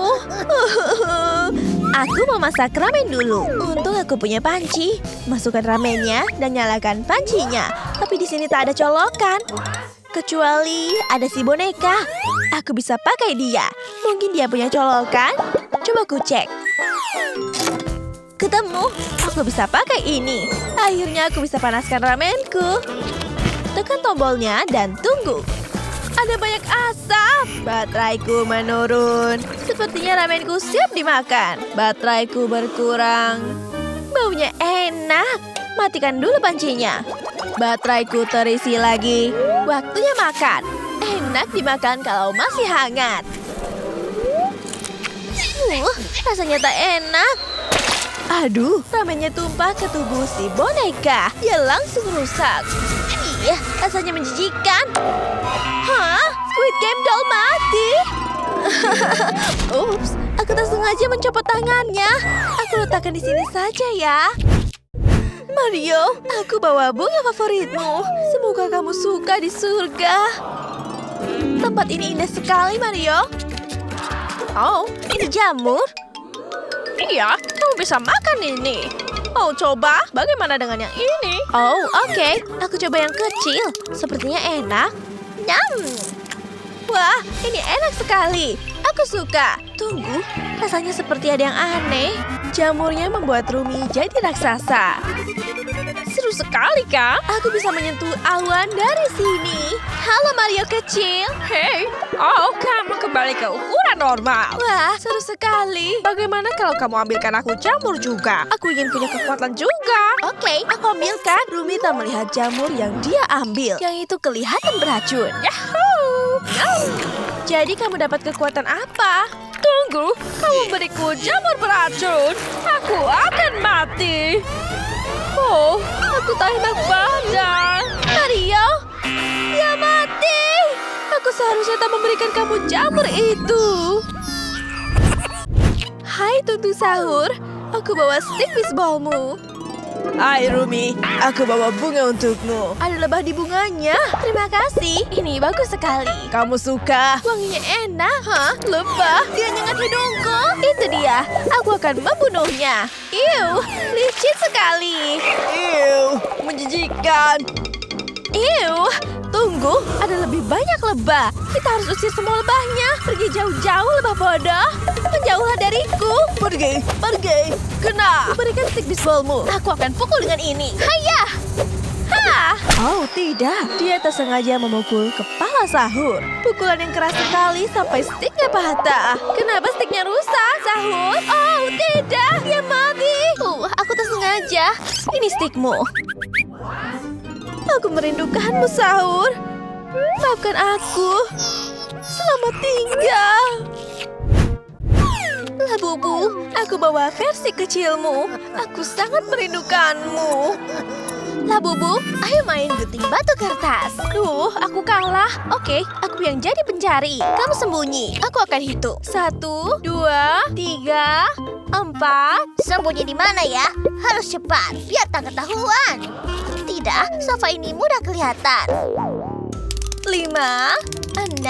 Aku mau masak ramen dulu. Untung aku punya panci. Masukkan ramennya dan nyalakan pancinya. Tapi di sini tak ada colokan. Kecuali ada si boneka. Aku bisa pakai dia. Mungkin dia punya colokan. Coba ku cek. Ketemu. Aku bisa pakai ini. Akhirnya aku bisa panaskan ramenku. Tekan tombolnya dan tunggu. Ada banyak asap. Bateraiku menurun. Sepertinya ramenku siap dimakan. Bateraiku berkurang. Baunya enak. Matikan dulu pancinya. Bateraiku terisi lagi. Waktunya makan. Enak dimakan kalau masih hangat. Rasanya tak enak. Aduh, ramennya tumpah ke tubuh si boneka. Dia langsung rusak. Iya, rasanya menjijikan. Hah? Squid Game doll mati? Ups, aku tak sengaja mencopot tangannya. Aku letakkan di sini saja ya. Mario, aku bawa bunga favoritmu. Semoga kamu suka di surga. Tempat ini indah sekali, Mario. Oh, ini jamur. Iya, kamu bisa makan ini. Mau coba? Bagaimana dengan yang ini? Oh, oke. Aku coba yang kecil. Sepertinya enak. Nyam. Wah, ini enak sekali. Aku suka. Tunggu, rasanya seperti ada yang aneh. Jamurnya membuat Rumi jadi raksasa. Seru sekali, kan? Aku bisa menyentuh awan dari sini. Halo Mario kecil. Hei, kamu kembali ke ukuran normal. Wah, seru sekali. Bagaimana kalau kamu ambilkan aku jamur juga? Aku ingin punya kekuatan juga. Oke, aku ambilkan. Rumi tak melihat jamur yang dia ambil. Yang itu kelihatan beracun. Yahoo! Jadi kamu dapat kekuatan apa? Tunggu, kamu beriku jamur beracun. Aku akan mati. Oh, aku tak enak badan. Mario, dia mati. Aku seharusnya tak memberikan kamu jamur itu. Hai Tunggu Sahur, aku bawa stik bisballmu. Hai Rumi, aku bawa bunga untukmu. Ada lebah di bunganya. Terima kasih, ini bagus sekali. Kamu suka? Wanginya enak. Hah? Lebah? Dia nyengat hidungku. Itu dia, aku akan membunuhnya. Iu, licin sekali. Iu, menjijikan. Iu, tunggu, ada lebih banyak lebah. Kita harus usir semua lebahnya. Pergi jauh-jauh lebah bodoh. Menjauhlah dariku. Pergi. Kena. Berikan stik bisballmu. Aku akan pukul dengan ini. Hayah. Ha! Oh tidak, dia tersengaja memukul kepala Sahur. Pukulan yang keras sekali sampai stiknya patah. Kenapa stiknya rusak, Sahur? Oh tidak, dia mati. Aku tersengaja. Ini stikmu. Aku merindukanmu, Sahur. Maafkan aku. Selamat tinggal. Labubu, aku bawa versi kecilmu. Aku sangat merindukanmu. Labubu, ayo main gunting batu kertas. Aku kalah. Oke, aku yang jadi pencari. Kamu sembunyi. Aku akan hitung. 1, 2, 3, 4. Sembunyi di mana ya? Harus cepat, biar tak ketahuan. Tidak, sofa ini mudah kelihatan. 5, 6,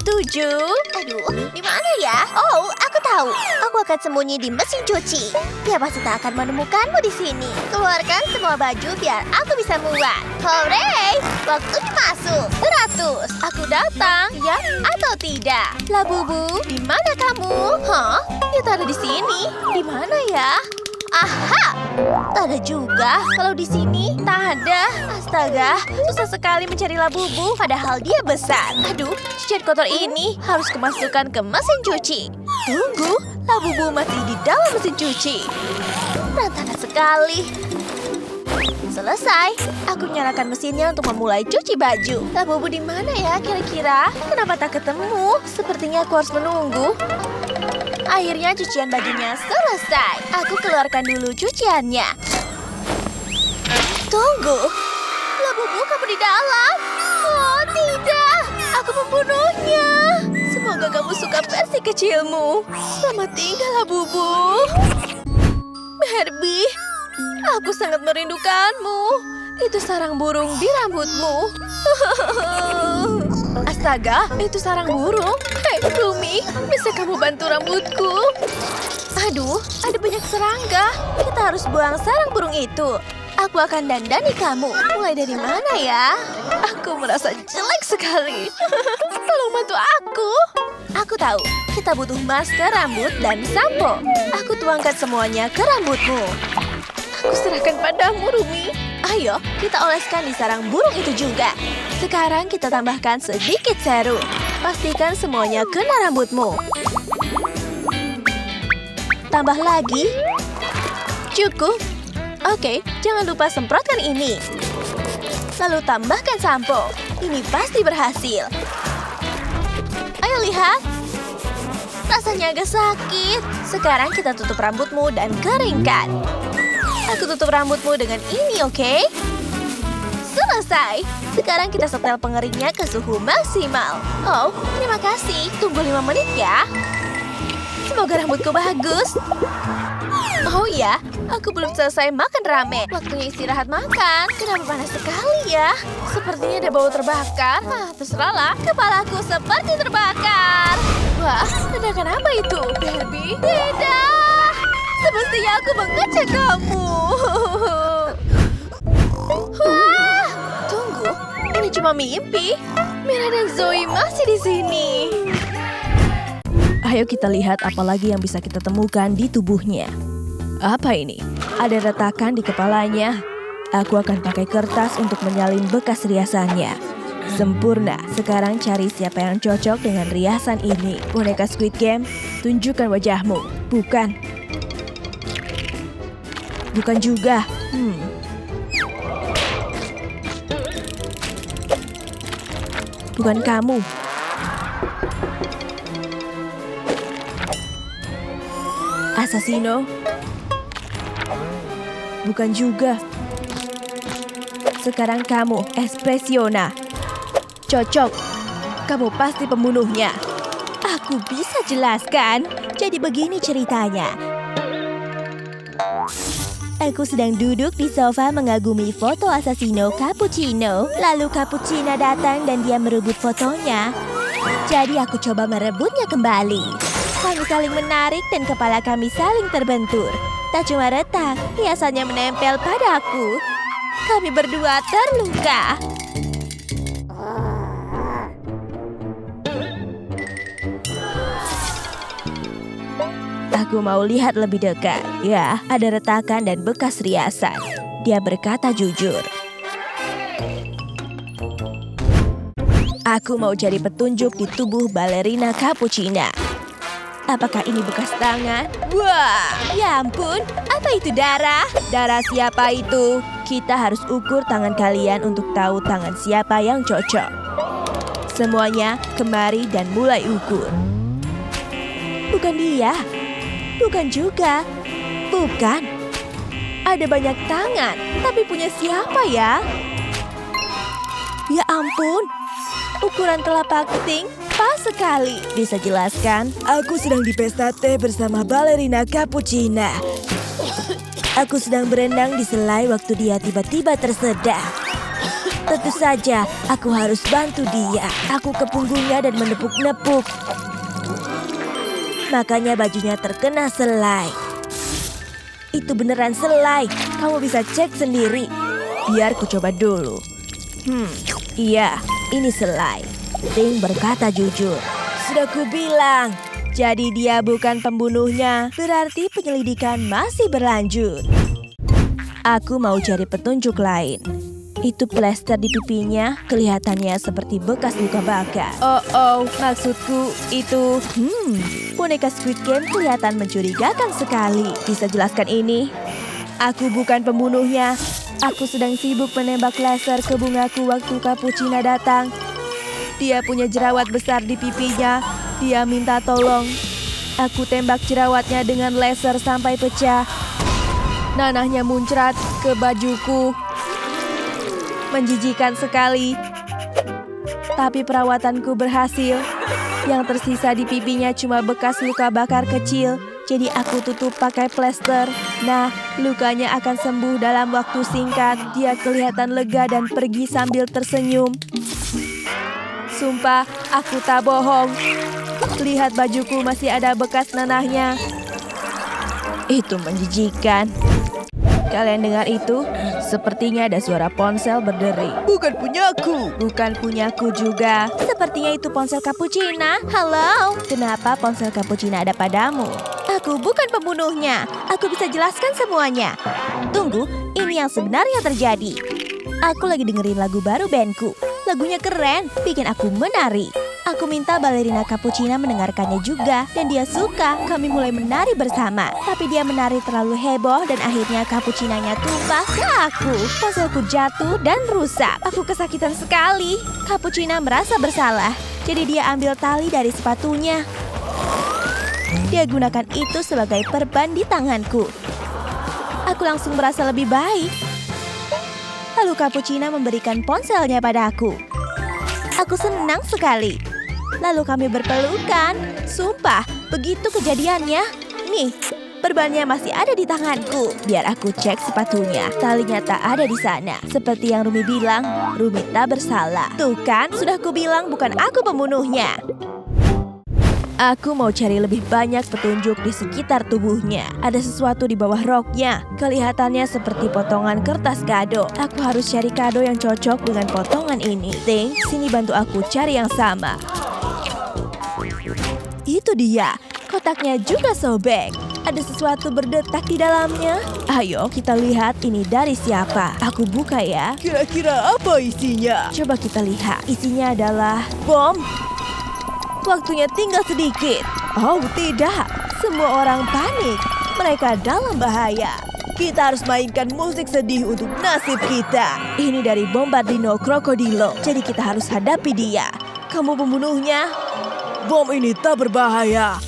7. Aduh, di mana ya? Oh, aku tahu. Aku akan sembunyi di mesin cuci. Dia pasti tak akan menemukanmu di sini. Keluarkan semua baju biar aku bisa muat. Hore! Waktunya masuk. 100. Aku datang, ya atau tidak? Labubu, di mana kamu? Hah? Dia tak ada di sini. Di mana ya? Aha! Tak ada juga. Kalau di sini, tak ada. Astaga, susah sekali mencari Labubu, padahal dia besar. Aduh, cucian kotor ini harus kemasukan ke mesin cuci. Tunggu, Labubu masih di dalam mesin cuci. Berantakan sekali. Selesai. Aku nyalakan mesinnya untuk memulai cuci baju. Labubu di mana ya kira-kira? Kenapa tak ketemu? Sepertinya aku harus menunggu. Akhirnya cucian bajunya selesai. Aku keluarkan dulu cuciannya. Tunggu. Labubu, kamu di dalam. Oh, tidak. Aku membunuhnya. Semoga kamu suka versi kecilmu. Selamat tinggal, Labubu. Barbie, aku sangat merindukanmu. Itu sarang burung di rambutmu. Astaga, itu sarang burung. Hei, Rumi, bisa kamu bantu rambutku? Aduh, ada banyak serangga. Kita harus buang sarang burung itu. Aku akan dandani kamu. Mulai dari mana ya? Aku merasa jelek sekali. Tolong bantu aku. Aku tahu, kita butuh masker rambut dan sampo. Aku tuangkan semuanya ke rambutmu. Aku serahkan padamu, Rumi. Ayo, kita oleskan di sarang burung itu juga. Sekarang kita tambahkan sedikit serum. Pastikan semuanya kena rambutmu. Tambah lagi. Cukup. Oke, jangan lupa semprotkan ini. Lalu tambahkan sampo. Ini pasti berhasil. Ayo lihat. Rasanya agak sakit. Sekarang kita tutup rambutmu dan keringkan. Aku tutup rambutmu dengan ini, oke? Selesai. Sekarang kita setel pengeringnya ke suhu maksimal. Oh, terima kasih. Tunggu 5 menit ya. Semoga rambutku bagus. Oh ya, aku belum selesai makan ramen. Waktunya istirahat makan. Kenapa panas sekali ya? Sepertinya ada bau terbakar. Terserahlah. Kepalaku seperti terbakar. Wah, ledakan apa itu, Barbie? Tidak. Semestinya aku mengecek kamu. Wah, tunggu. Ini cuma mimpi. Mira dan Zoe masih di sini. Ayo kita lihat apa lagi yang bisa kita temukan di tubuhnya. Apa ini? Ada retakan di kepalanya. Aku akan pakai kertas untuk menyalin bekas riasannya. Sempurna. Sekarang cari siapa yang cocok dengan riasan ini. Boneka Squid Game, tunjukkan wajahmu. Bukan. Bukan juga. Bukan kamu. Assassino. Bukan juga. Sekarang kamu, Espressiona. Cocok. Kamu pasti pembunuhnya. Aku bisa jelaskan. Jadi begini ceritanya. Aku sedang duduk di sofa mengagumi foto Assassino Cappuccino. Lalu Cappuccino datang dan dia merebut fotonya. Jadi aku coba merebutnya kembali. Kami saling menarik dan kepala kami saling terbentur. Tak cuma retak, hiasannya menempel padaku. Kami berdua terluka. Aku mau lihat lebih dekat. Ya, ada retakan dan bekas riasan. Dia berkata jujur. Aku mau cari petunjuk di tubuh balerina Cappuccina. Apakah ini bekas tangan? Wah, ya ampun, apa itu darah? Darah siapa itu? Kita harus ukur tangan kalian untuk tahu tangan siapa yang cocok. Semuanya kemari dan mulai ukur. Bukan dia. Bukan juga. Bukan. Ada banyak tangan, tapi punya siapa ya? Ya ampun, ukuran telapak ting pas sekali. Bisa jelaskan? Aku sedang di pesta teh bersama balerina Cappuccina. Aku sedang berenang di selai waktu dia tiba-tiba tersedak. Tentu saja, aku harus bantu dia. Aku ke punggungnya dan menepuk-nepuk. Makanya bajunya terkena selai. Itu beneran selai. Kamu bisa cek sendiri. Biar ku coba dulu. Iya, ini selai. Ting berkata jujur. Sudah ku bilang. Jadi dia bukan pembunuhnya. Berarti penyelidikan masih berlanjut. Aku mau cari petunjuk lain. Itu plester di pipinya kelihatannya seperti bekas luka bakar. Oh, maksudku itu... boneka Squid Game kelihatan mencurigakan sekali. Bisa jelaskan ini? Aku bukan pembunuhnya. Aku sedang sibuk menembak laser ke bungaku waktu Cappuccina datang. Dia punya jerawat besar di pipinya. Dia minta tolong. Aku tembak jerawatnya dengan laser sampai pecah. Nanahnya muncrat ke bajuku. Menjijikan sekali. Tapi perawatanku berhasil. Yang tersisa di pipinya cuma bekas luka bakar kecil. Jadi aku tutup pakai plester. Nah, lukanya akan sembuh dalam waktu singkat. Dia kelihatan lega dan pergi sambil tersenyum. Sumpah, aku tak bohong. Lihat bajuku masih ada bekas nanahnya. Itu menjijikan. Kalian dengar itu? Sepertinya ada suara ponsel berderi. Bukan punyaku. Bukan punyaku juga. Sepertinya itu ponsel Cappuccina. Halo, kenapa ponsel Cappuccina ada padamu? Aku bukan pembunuhnya. Aku bisa jelaskan semuanya. Tunggu, ini yang sebenarnya terjadi. Aku lagi dengerin lagu baru bandku. Lagunya keren, bikin aku menari. Aku minta balerina Cappuccina mendengarkannya juga, dan dia suka. Kami mulai menari bersama, tapi dia menari terlalu heboh dan akhirnya cappuccina-nya tumpah ke aku. Ponselku jatuh dan rusak. Aku kesakitan sekali. Cappuccina merasa bersalah, jadi dia ambil tali dari sepatunya. Dia gunakan itu sebagai perban di tanganku. Aku langsung merasa lebih baik. Lalu Cappuccina memberikan ponselnya padaku. Aku senang sekali. Lalu kami berpelukan. Sumpah, begitu kejadiannya. Nih, perbannya masih ada di tanganku. Biar aku cek sepatunya. Talinya tak ada di sana. Seperti yang Rumi bilang, Rumi tak bersalah. Tuh kan, sudah kubilang bukan aku pembunuhnya. Aku mau cari lebih banyak petunjuk di sekitar tubuhnya. Ada sesuatu di bawah roknya. Kelihatannya seperti potongan kertas kado. Aku harus cari kado yang cocok dengan potongan ini. Ting, sini bantu aku cari yang sama. Itu dia. Kotaknya juga sobek. Ada sesuatu berdetak di dalamnya. Ayo kita lihat ini dari siapa. Aku buka ya. Kira-kira apa isinya? Coba kita lihat. Isinya adalah bom. Waktunya tinggal sedikit. Oh tidak, semua orang panik. Mereka dalam bahaya. Kita harus mainkan musik sedih untuk nasib kita. Ini dari Bombardino Crocodilo, jadi kita harus hadapi dia. Kamu pembunuhnya? Bom ini tak berbahaya.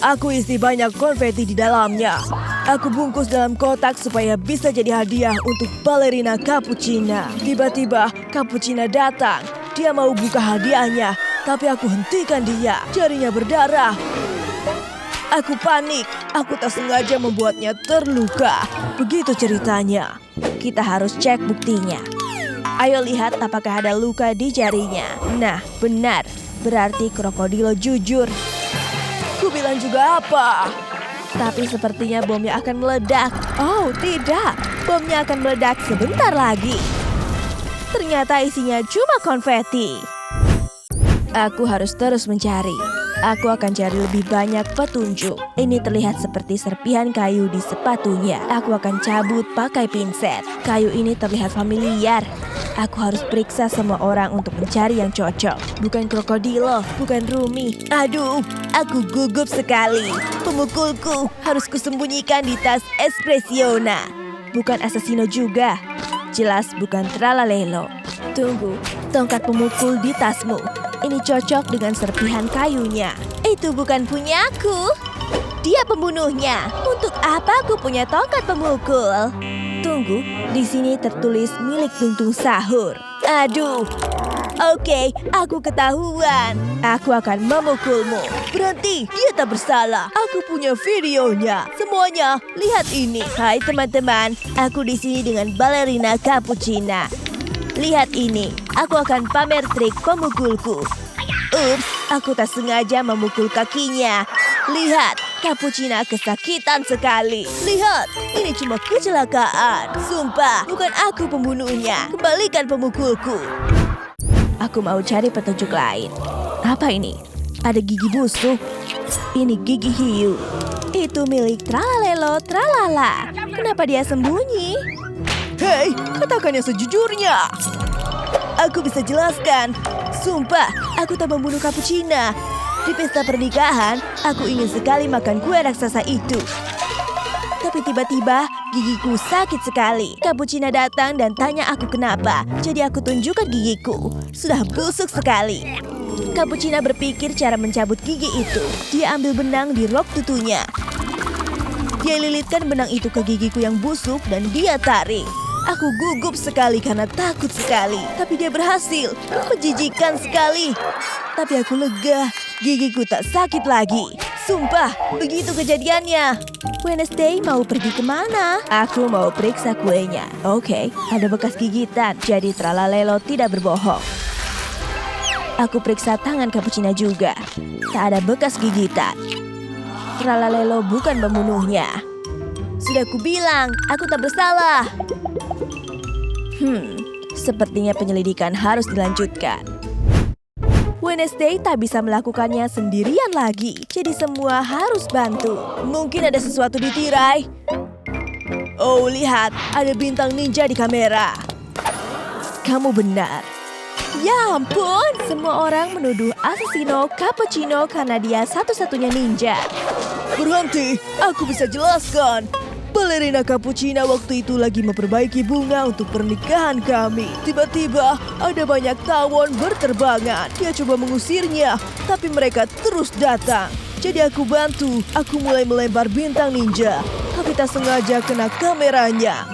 Aku isi banyak konfeti di dalamnya. Aku bungkus dalam kotak supaya bisa jadi hadiah untuk balerina Cappuccina. Tiba-tiba Cappuccina datang. Dia mau buka hadiahnya. Tapi aku hentikan dia, jarinya berdarah. Aku panik, aku tak sengaja membuatnya terluka. Begitu ceritanya. Kita harus cek buktinya. Ayo lihat apakah ada luka di jarinya. Nah, benar. Berarti krokodilo jujur. Ku bilang juga apa? Tapi sepertinya bomnya akan meledak. Oh, tidak. Bomnya akan meledak sebentar lagi. Ternyata isinya cuma konfeti. Aku harus terus mencari. Aku akan cari lebih banyak petunjuk. Ini terlihat seperti serpihan kayu di sepatunya. Aku akan cabut pakai pinset. Kayu ini terlihat familiar. Aku harus periksa semua orang untuk mencari yang cocok. Bukan krokodilo, bukan Rumi. Aduh, aku gugup sekali. Pemukulku harus kusembunyikan di tas Espressiona. Bukan Assassino juga. Jelas bukan Tralalelo. Tunggu, tongkat pemukul di tasmu. Ini cocok dengan serpihan kayunya. Itu bukan punyaku. Dia pembunuhnya. Untuk apa aku punya tongkat pemukul? Tunggu, di sini tertulis milik Tungtung Sahur. Aduh. Oke, aku ketahuan. Aku akan memukulmu. Berhenti, dia tak bersalah. Aku punya videonya. Semuanya, lihat ini. Hai teman-teman, aku di sini dengan balerina Cappuccina. Lihat ini, aku akan pamer trik pemukulku. Ups, aku tak sengaja memukul kakinya. Lihat, Cappuccina kesakitan sekali. Lihat, ini cuma kecelakaan. Sumpah, bukan aku pembunuhnya. Kembalikan pemukulku. Aku mau cari petunjuk lain. Apa ini? Ada gigi busuk. Ini gigi hiu. Itu milik Tralalelo Tralala. Kenapa dia sembunyi? Hei, katakan yang sejujurnya. Aku bisa jelaskan. Sumpah, aku tak membunuh Cappuccina. Di pesta pernikahan, aku ingin sekali makan kue raksasa itu. Tapi tiba-tiba, gigiku sakit sekali. Cappuccina datang dan tanya aku kenapa. Jadi aku tunjukkan gigiku. Sudah busuk sekali. Cappuccina berpikir cara mencabut gigi itu. Dia ambil benang di rok tutunya. Dia lilitkan benang itu ke gigiku yang busuk dan dia tarik. Aku gugup sekali karena takut sekali. Tapi dia berhasil. Menjijikan sekali. Tapi aku lega. Gigiku tak sakit lagi. Sumpah, begitu kejadiannya. Wednesday mau pergi kemana? Aku mau periksa kuenya. Oke, ada bekas gigitan. Jadi Tralalelo tidak berbohong. Aku periksa tangan Cappuccina juga. Tak ada bekas gigitan. Tralalelo bukan pembunuhnya. Sudah kubilang, aku tak bersalah. Sepertinya penyelidikan harus dilanjutkan. Wednesday tak bisa melakukannya sendirian lagi. Jadi semua harus bantu. Mungkin ada sesuatu di tirai. Oh, lihat. Ada bintang ninja di kamera. Kamu benar. Ya ampun. Semua orang menuduh Assassino Cappuccino karena dia satu-satunya ninja. Berhenti. Aku bisa jelaskan. Balerina Cappuccina waktu itu lagi memperbaiki bunga untuk pernikahan kami. Tiba-tiba ada banyak tawon berterbangan. Dia coba mengusirnya, tapi mereka terus datang. Jadi aku bantu. Aku mulai melempar bintang ninja, tapi tak sengaja kena kameranya.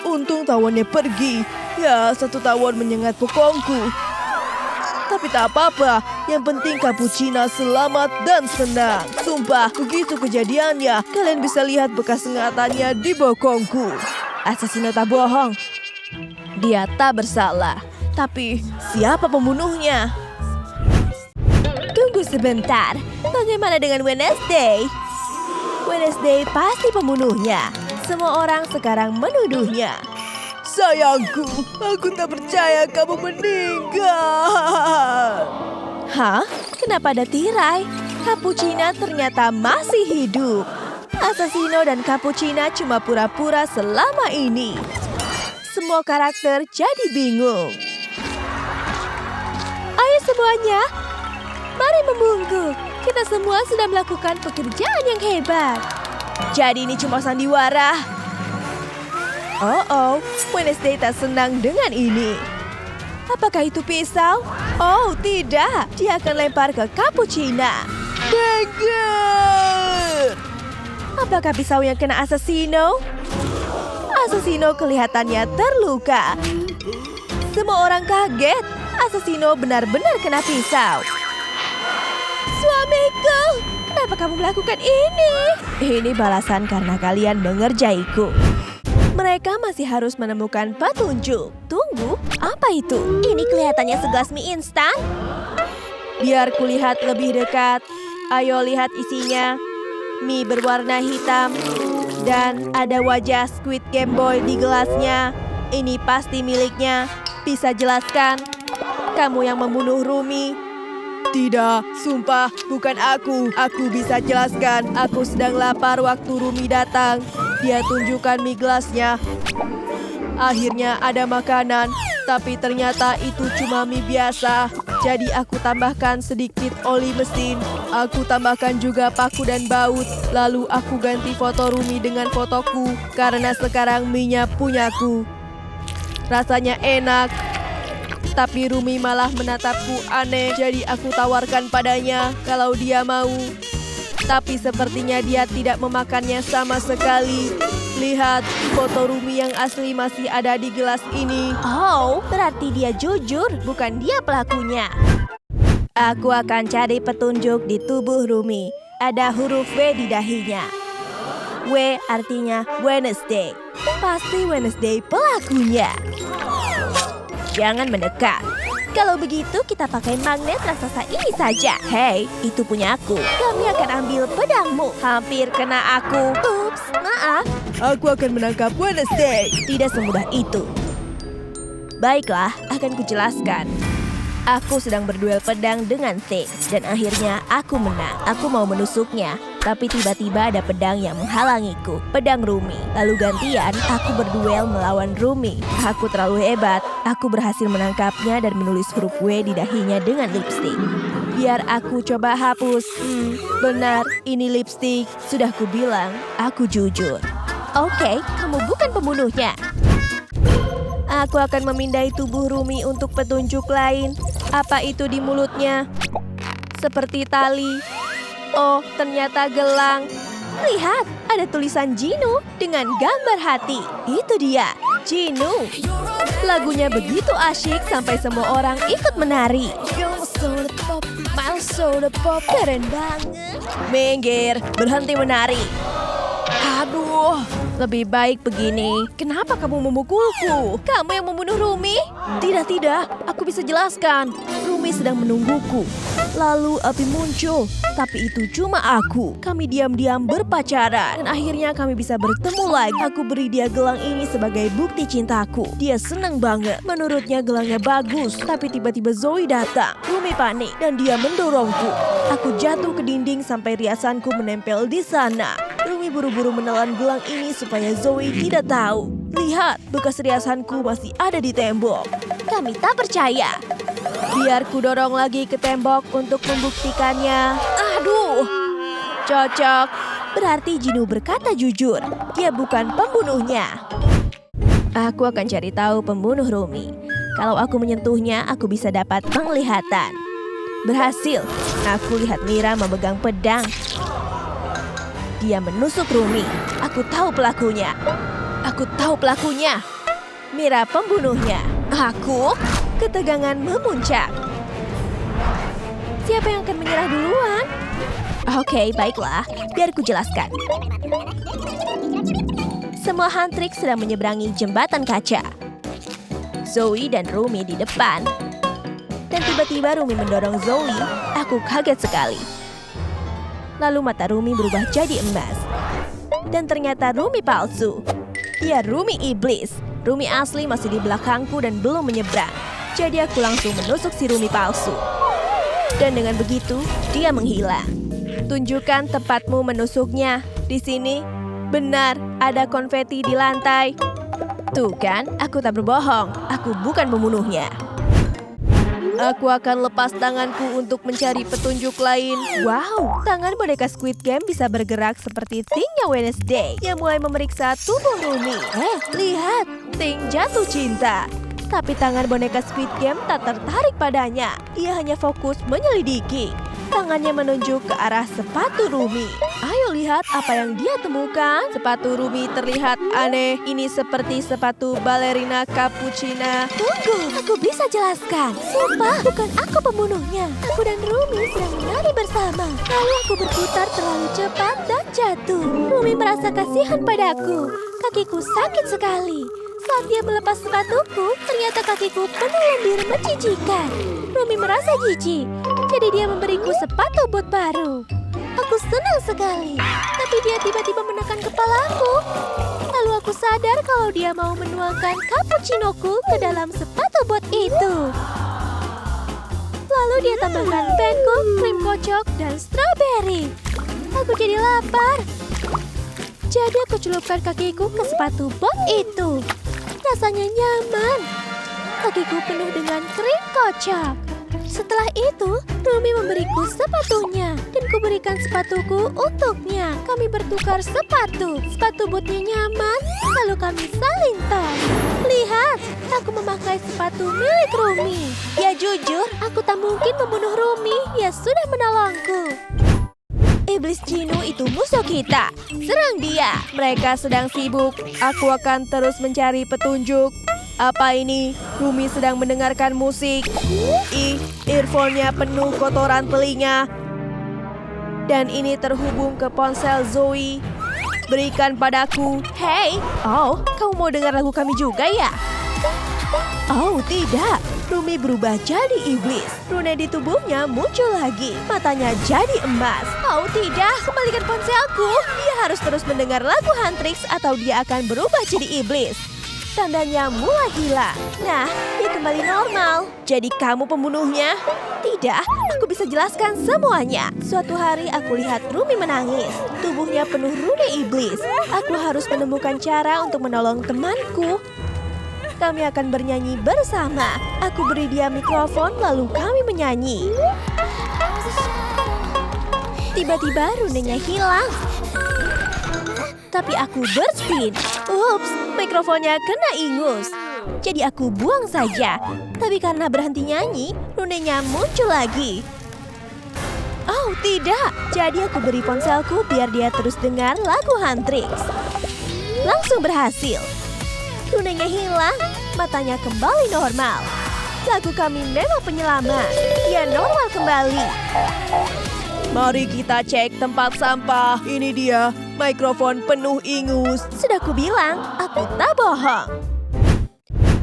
Untung tawonnya pergi. Ya, satu tawon menyengat bokongku. Tapi tak apa-apa, yang penting Cappuccina selamat dan senang. Sumpah, begitu kejadiannya, kalian bisa lihat bekas sengatannya di bokongku. Assassino tak bohong. Dia tak bersalah. Tapi, siapa pembunuhnya? Tunggu sebentar, bagaimana dengan Wednesday? Wednesday pasti pembunuhnya. Semua orang sekarang menuduhnya. Sayangku, aku tak percaya kamu meninggal. Hah? Kenapa ada tirai? Cappuccina ternyata masih hidup. Assassino dan Cappuccina cuma pura-pura selama ini. Semua karakter jadi bingung. Ayo semuanya, mari membungkuk. Kita semua sudah melakukan pekerjaan yang hebat. Jadi ini cuma sandiwara. Oh, Wednesday tak senang dengan ini. Apakah itu pisau? Oh, tidak. Dia akan lempar ke Cappuccina. Dagger! Apakah pisau yang kena Assassino? Assassino kelihatannya terluka. Semua orang kaget. Assassino benar-benar kena pisau. Suamiku, kenapa kamu melakukan ini? Ini balasan karena kalian mengerjaiku. Mereka masih harus menemukan petunjuk. Tunggu, apa itu? Ini kelihatannya segelas mie instan. Biar kulihat lebih dekat. Ayo lihat isinya. Mie berwarna hitam. Dan ada wajah Squid Game Boy di gelasnya. Ini pasti miliknya. Bisa jelaskan? Kamu yang membunuh Rumi? Tidak, sumpah, bukan aku. Aku bisa jelaskan. Aku sedang lapar waktu Rumi datang. Dia tunjukkan mie gelasnya. Akhirnya ada makanan, tapi ternyata itu cuma mie biasa. Jadi aku tambahkan sedikit oli mesin. Aku tambahkan juga paku dan baut. Lalu aku ganti foto Rumi dengan fotoku. Karena sekarang mie-nya punyaku. Rasanya enak. Tapi Rumi malah menatapku aneh. Jadi aku tawarkan padanya kalau dia mau. Tapi sepertinya dia tidak memakannya sama sekali. Lihat, foto Rumi yang asli masih ada di gelas ini. Oh, berarti dia jujur, bukan dia pelakunya. Aku akan cari petunjuk di tubuh Rumi. Ada huruf W di dahinya. W artinya Wednesday. Pasti Wednesday pelakunya. Jangan mendekat. Kalau begitu kita pakai magnet raksasa ini saja. Hei, itu punya aku. Kami akan ambil pedangmu. Hampir kena aku. Ups, maaf. Aku akan menangkap Wednesday. Tidak semudah itu. Baiklah, akan kujelaskan. Aku sedang berduel pedang dengan Thing. Dan akhirnya aku menang. Aku mau menusuknya. Tapi tiba-tiba ada pedang yang menghalangiku. Pedang Rumi. Lalu gantian, aku berduel melawan Rumi. Aku terlalu hebat. Aku berhasil menangkapnya dan menulis huruf W di dahinya dengan lipstik. Biar aku coba hapus. Benar, ini lipstik. Sudah kubilang, aku jujur. Oke, kamu bukan pembunuhnya. Aku akan memindai tubuh Rumi untuk petunjuk lain. Apa itu di mulutnya? Seperti tali. Oh, ternyata gelang. Lihat, ada tulisan Jinu dengan gambar hati. Itu dia, Jinu. Lagunya begitu asyik sampai semua orang ikut menari. Keren banget. Minggir, berhenti menari. Aduh, lebih baik begini. Kenapa kamu memukulku? Kamu yang membunuh Rumi? Tidak, aku bisa jelaskan. Rumi sedang menungguku. Lalu api muncul, tapi itu cuma aku. Kami diam-diam berpacaran, dan akhirnya kami bisa bertemu lagi. Aku beri dia gelang ini sebagai bukti cintaku. Dia senang banget. Menurutnya gelangnya bagus, tapi tiba-tiba Zoe datang. Rumi panik, dan dia mendorongku. Aku jatuh ke dinding sampai riasanku menempel di sana. Rumi buru-buru menelan gelang ini supaya Zoe tidak tahu. Lihat, bekas riasanku masih ada di tembok. Kami tak percaya. Biar ku dorong lagi ke tembok untuk membuktikannya. Aduh, cocok. Berarti Jinu berkata jujur. Dia bukan pembunuhnya. Aku akan cari tahu pembunuh Rumi. Kalau aku menyentuhnya, aku bisa dapat penglihatan. Berhasil. Aku lihat Mira memegang pedang. Dia menusuk Rumi. Aku tahu pelakunya. Mira pembunuhnya. Aku? Ketegangan memuncak. Siapa yang akan menyerah duluan? Oke, baiklah. Biar ku jelaskan. Semua Huntrix sedang menyeberangi jembatan kaca. Zoe dan Rumi di depan. Dan tiba-tiba Rumi mendorong Zoe. Aku kaget sekali. Lalu mata Rumi berubah jadi emas. Dan ternyata Rumi palsu. Dia Rumi iblis. Rumi asli masih di belakangku dan belum menyeberang. Jadi aku langsung menusuk si Rumi palsu. Dan dengan begitu, dia menghilang. Tunjukkan tempatmu menusuknya. Di sini, benar, ada konfeti di lantai. Tuh kan, aku tak berbohong. Aku bukan pembunuhnya. Aku akan lepas tanganku untuk mencari petunjuk lain. Wow, tangan boneka Squid Game bisa bergerak seperti Thing-nya Wednesday yang mulai memeriksa tubuh Rumi. Lihat, Thing jatuh cinta. Tapi tangan boneka Squid Game tak tertarik padanya. Dia hanya fokus menyelidiki. Tangannya menunjuk ke arah sepatu Rumi. Ayo lihat apa yang dia temukan. Sepatu Rumi terlihat aneh. Ini seperti sepatu balerina cappuccina. Tunggu, aku bisa jelaskan. Sumpah, bukan aku pembunuhnya. Aku dan Rumi sedang menari bersama. Lalu aku berputar terlalu cepat dan jatuh. Rumi merasa kasihan padaku. Kakiku sakit sekali. Saat dia melepas sepatuku, ternyata kakiku penuh lendir menjijikan. Rumi merasa jijik, jadi dia memberiku sepatu bot baru. Aku senang sekali, tapi dia tiba-tiba menekan kepalaku. Lalu aku sadar kalau dia mau menuangkan cappuccinoku ke dalam sepatu bot itu. Lalu dia tambahkan pancake, krim kocok, dan strawberry. Aku jadi lapar. Jadi aku celupkan kakiku ke sepatu bot itu. Rasanya nyaman. Kakiku penuh dengan krim kocok. Setelah itu, Rumi memberiku sepatunya dan kuberikan sepatuku untuknya. Kami bertukar sepatu. Sepatu botnya nyaman, lalu kami saling tos. Lihat, aku memakai sepatu milik Rumi. Ya jujur, aku tak mungkin membunuh Rumi. Dia sudah menolongku. Iblis Jinu itu musuh kita. Serang dia. Mereka sedang sibuk. Aku akan terus mencari petunjuk. Apa ini? Rumi sedang mendengarkan musik. Earphone-nya penuh kotoran telinga. Dan ini terhubung ke ponsel Zoe. Berikan padaku. Hey, kamu mau dengar lagu kami juga ya? Oh, tidak. Rumi berubah jadi iblis. Rune di tubuhnya muncul lagi. Matanya jadi emas. Oh tidak, kembalikan ponselku. Dia harus terus mendengar lagu Huntrix atau dia akan berubah jadi iblis. Tandanya mulai hilang. Nah, dia kembali normal. Jadi kamu pembunuhnya? Tidak, aku bisa jelaskan semuanya. Suatu hari aku lihat Rumi menangis. Tubuhnya penuh rune iblis. Aku harus menemukan cara untuk menolong temanku. Kami akan bernyanyi bersama. Aku beri dia mikrofon lalu kami menyanyi. Tiba-tiba runenya hilang. Tapi aku berspin. Ups, mikrofonnya kena ingus. Jadi aku buang saja. Tapi karena berhenti nyanyi, runenya muncul lagi. Oh, Oh, tidak. Jadi aku beri ponselku biar dia terus dengar lagu Huntrix. Langsung berhasil. Lunanya hilang, matanya kembali normal. Lagu kami memang penyelamat. Dia normal kembali. Mari kita cek tempat sampah. Ini dia, mikrofon penuh ingus. Sudah kubilang, aku tak bohong.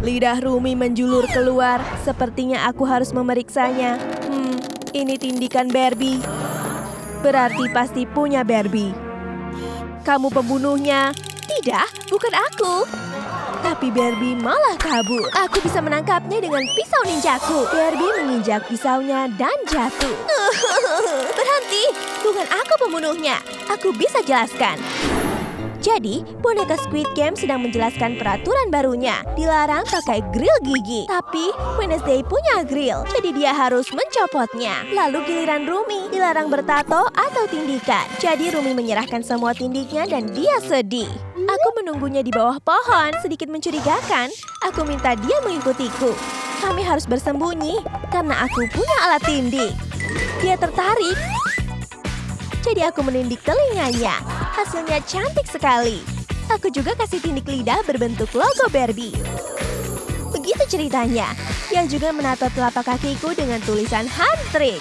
Lidah Rumi menjulur keluar. Sepertinya aku harus memeriksanya. Ini tindikan Barbie. Berarti pasti punya Barbie. Kamu pembunuhnya. Tidak, bukan aku. Tapi Barbie malah kabur. Aku bisa menangkapnya dengan pisau ninjaku. Barbie menginjak pisaunya dan jatuh. Berhenti, bukan aku pembunuhnya. Aku bisa jelaskan. Jadi, boneka Squid Game sedang menjelaskan peraturan barunya. Dilarang pakai grill gigi. Tapi, Wednesday punya grill, jadi dia harus mencopotnya. Lalu giliran Rumi, dilarang bertato atau tindikan. Jadi, Rumi menyerahkan semua tindiknya dan dia sedih. Aku menunggunya di bawah pohon, sedikit mencurigakan. Aku minta dia mengikutiku. Kami harus bersembunyi, karena aku punya alat tindik. Dia tertarik. Jadi aku menindik telinganya. Hasilnya cantik sekali. Aku juga kasih tindik lidah berbentuk logo Barbie. Begitu ceritanya. Dia juga menato telapak kakiku dengan tulisan Huntrix.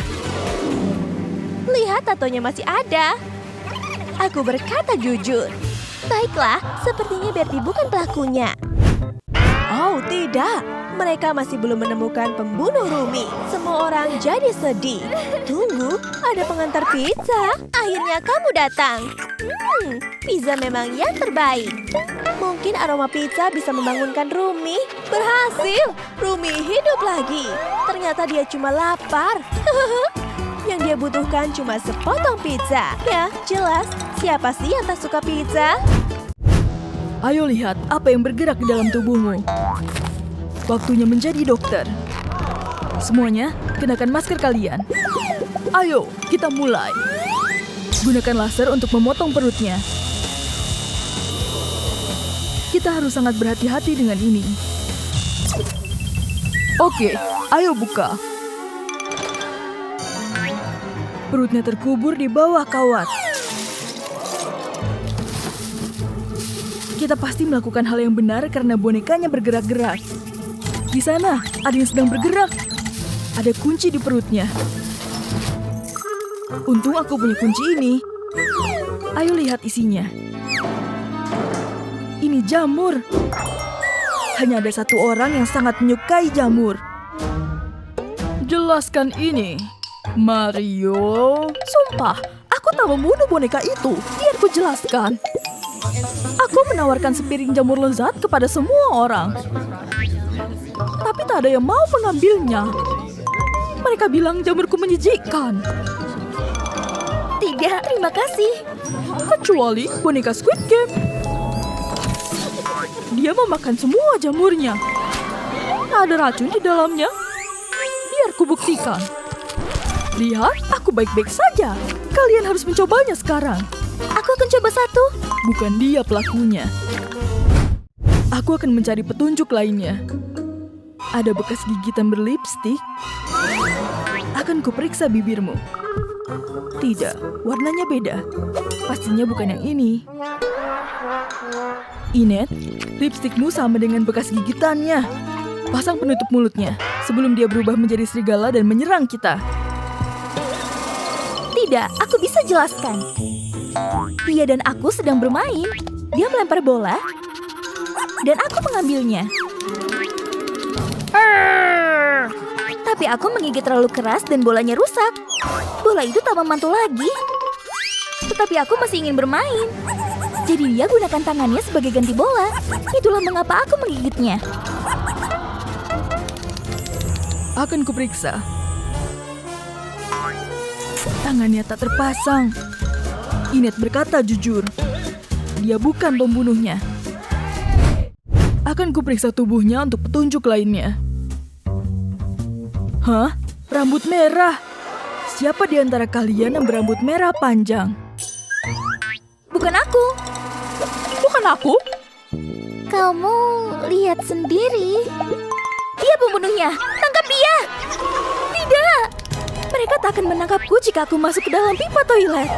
Lihat tatonya masih ada. Aku berkata jujur. Baiklah, sepertinya Barbie bukan pelakunya. Oh, tidak. Mereka masih belum menemukan pembunuh Rumi. Semua orang jadi sedih. Tunggu, ada pengantar pizza. Akhirnya kamu datang. Pizza memang yang terbaik. Mungkin aroma pizza bisa membangunkan Rumi. Berhasil, Rumi hidup lagi. Ternyata dia cuma lapar. Yang dia butuhkan cuma sepotong pizza. Ya, jelas. Siapa sih yang tak suka pizza? Ayo lihat apa yang bergerak di dalam tubuhmu. Waktunya menjadi dokter. Semuanya, kenakan masker kalian. Ayo, kita mulai. Gunakan laser untuk memotong perutnya. Kita harus sangat berhati-hati dengan ini. Oke, ayo buka. Perutnya terkubur di bawah kawat. Kita pasti melakukan hal yang benar karena bonekanya bergerak-gerak. Di sana, ada yang sedang bergerak. Ada kunci di perutnya. Untung aku punya kunci ini. Ayo lihat isinya. Ini jamur. Hanya ada satu orang yang sangat menyukai jamur. Jelaskan ini, Mario. Sumpah, aku tak membunuh boneka itu. Biar ku jelaskan. Aku menawarkan sepiring jamur lezat kepada semua orang. Tapi tak ada yang mau mengambilnya. Mereka bilang jamurku menjijikkan. Tidak, terima kasih. Kecuali boneka Squid Game. Dia memakan semua jamurnya. Ada racun di dalamnya. Biar ku buktikan. Lihat, aku baik-baik saja. Kalian harus mencobanya sekarang. Aku akan coba satu. Bukan dia pelakunya. Aku akan mencari petunjuk lainnya. Ada bekas gigitan berlipstik. Akan kuperiksa bibirmu. Tidak, warnanya beda. Pastinya bukan yang ini. Inet, lipstikmu sama dengan bekas gigitannya. Pasang penutup mulutnya sebelum dia berubah menjadi serigala dan menyerang kita. Tidak, aku bisa jelaskan. Dia dan aku sedang bermain. Dia melempar bola, dan aku mengambilnya. Tapi aku menggigit terlalu keras dan bolanya rusak. Bola itu tak memantul lagi. Tetapi aku masih ingin bermain. Jadi dia gunakan tangannya sebagai ganti bola. Itulah mengapa aku menggigitnya. Akan kuperiksa. Tangannya tak terpasang. Inet berkata jujur. Dia bukan pembunuhnya. Akan kuperiksa tubuhnya untuk petunjuk lainnya. Hah? Rambut merah? Siapa di antara kalian yang berambut merah panjang? Bukan aku. Bukan aku? Kamu lihat sendiri. Dia pembunuhnya. Tangkap dia. Tidak. Mereka tak akan menangkapku jika aku masuk ke dalam pipa toilet.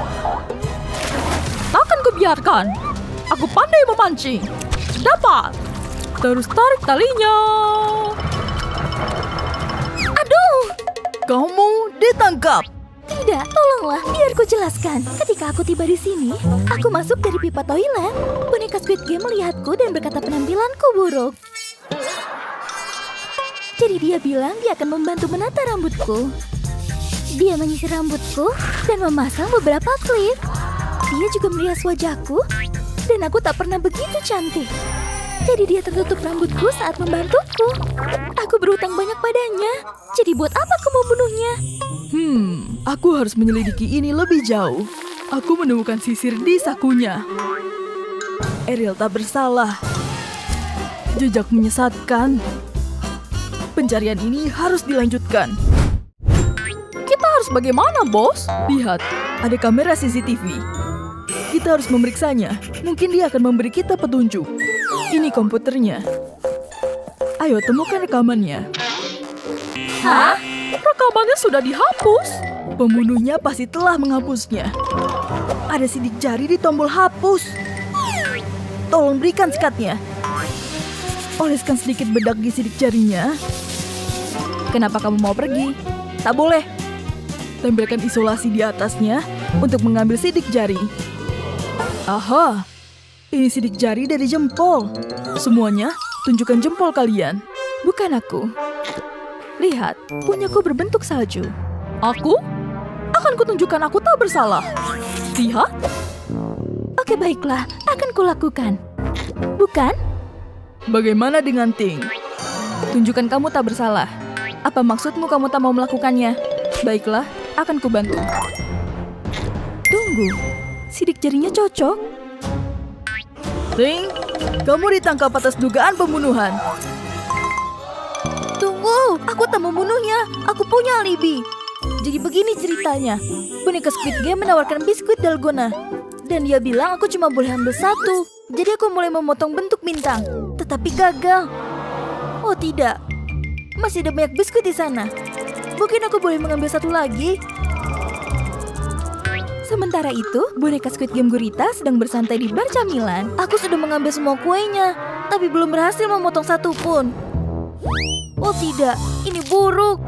Takkan kubiarkan. Aku pandai memancing. Dapat. Terus tarik talinya. Aduh! Kamu ditangkap. Tidak, tolonglah, biar ku jelaskan. Ketika aku tiba di sini, aku masuk dari pipa toilet. Boneka Squid Game melihatku dan berkata penampilanku buruk. Jadi dia bilang dia akan membantu menata rambutku. Dia menyisir rambutku dan memasang beberapa klip. Dia juga merias wajahku dan aku tak pernah begitu cantik. Jadi dia tertutup rambutku saat membantuku. Aku berhutang banyak padanya. Jadi buat apa aku membunuhnya? Aku harus menyelidiki ini lebih jauh. Aku menemukan sisir di sakunya. Ariel tak bersalah. Jejak menyesatkan. Pencarian ini harus dilanjutkan. Kita harus bagaimana, bos? Lihat, ada kamera CCTV. Kita harus memeriksanya. Mungkin dia akan memberi kita petunjuk. Ini komputernya. Ayo temukan rekamannya. Hah? Rekamannya sudah dihapus. Pembunuhnya pasti telah menghapusnya. Ada sidik jari di tombol hapus. Tolong berikan sikatnya. Oleskan sedikit bedak di sidik jarinya. Kenapa kamu mau pergi? Tak boleh. Tempelkan isolasi di atasnya untuk mengambil sidik jari. Aha, ini sidik jari dari jempol. Semuanya tunjukkan jempol kalian. Bukan aku. Lihat, punyaku berbentuk salju. Aku? Akan kutunjukkan aku tak bersalah. Lihat. Oke, baiklah, akan kulakukan. Bukan? Bagaimana dengan Ting? Tunjukkan kamu tak bersalah. Apa maksudmu kamu tak mau melakukannya? Baiklah, akan kubantu. Tunggu, sidik jarinya cocok. Ting, kamu ditangkap atas dugaan pembunuhan. Tunggu, aku tak membunuhnya. Aku punya alibi. Jadi begini ceritanya. Boneka Squid Game menawarkan biskuit dalgona. Dan dia bilang aku cuma boleh ambil satu. Jadi aku mulai memotong bentuk bintang. Tetapi gagal. Oh tidak. Masih ada banyak biskuit di sana. Mungkin aku boleh mengambil satu lagi. Sementara itu, boneka Squid Game Gurita sedang bersantai di bar camilan. Aku sudah mengambil semua kuenya, tapi belum berhasil memotong satu pun. Oh tidak, ini buruk.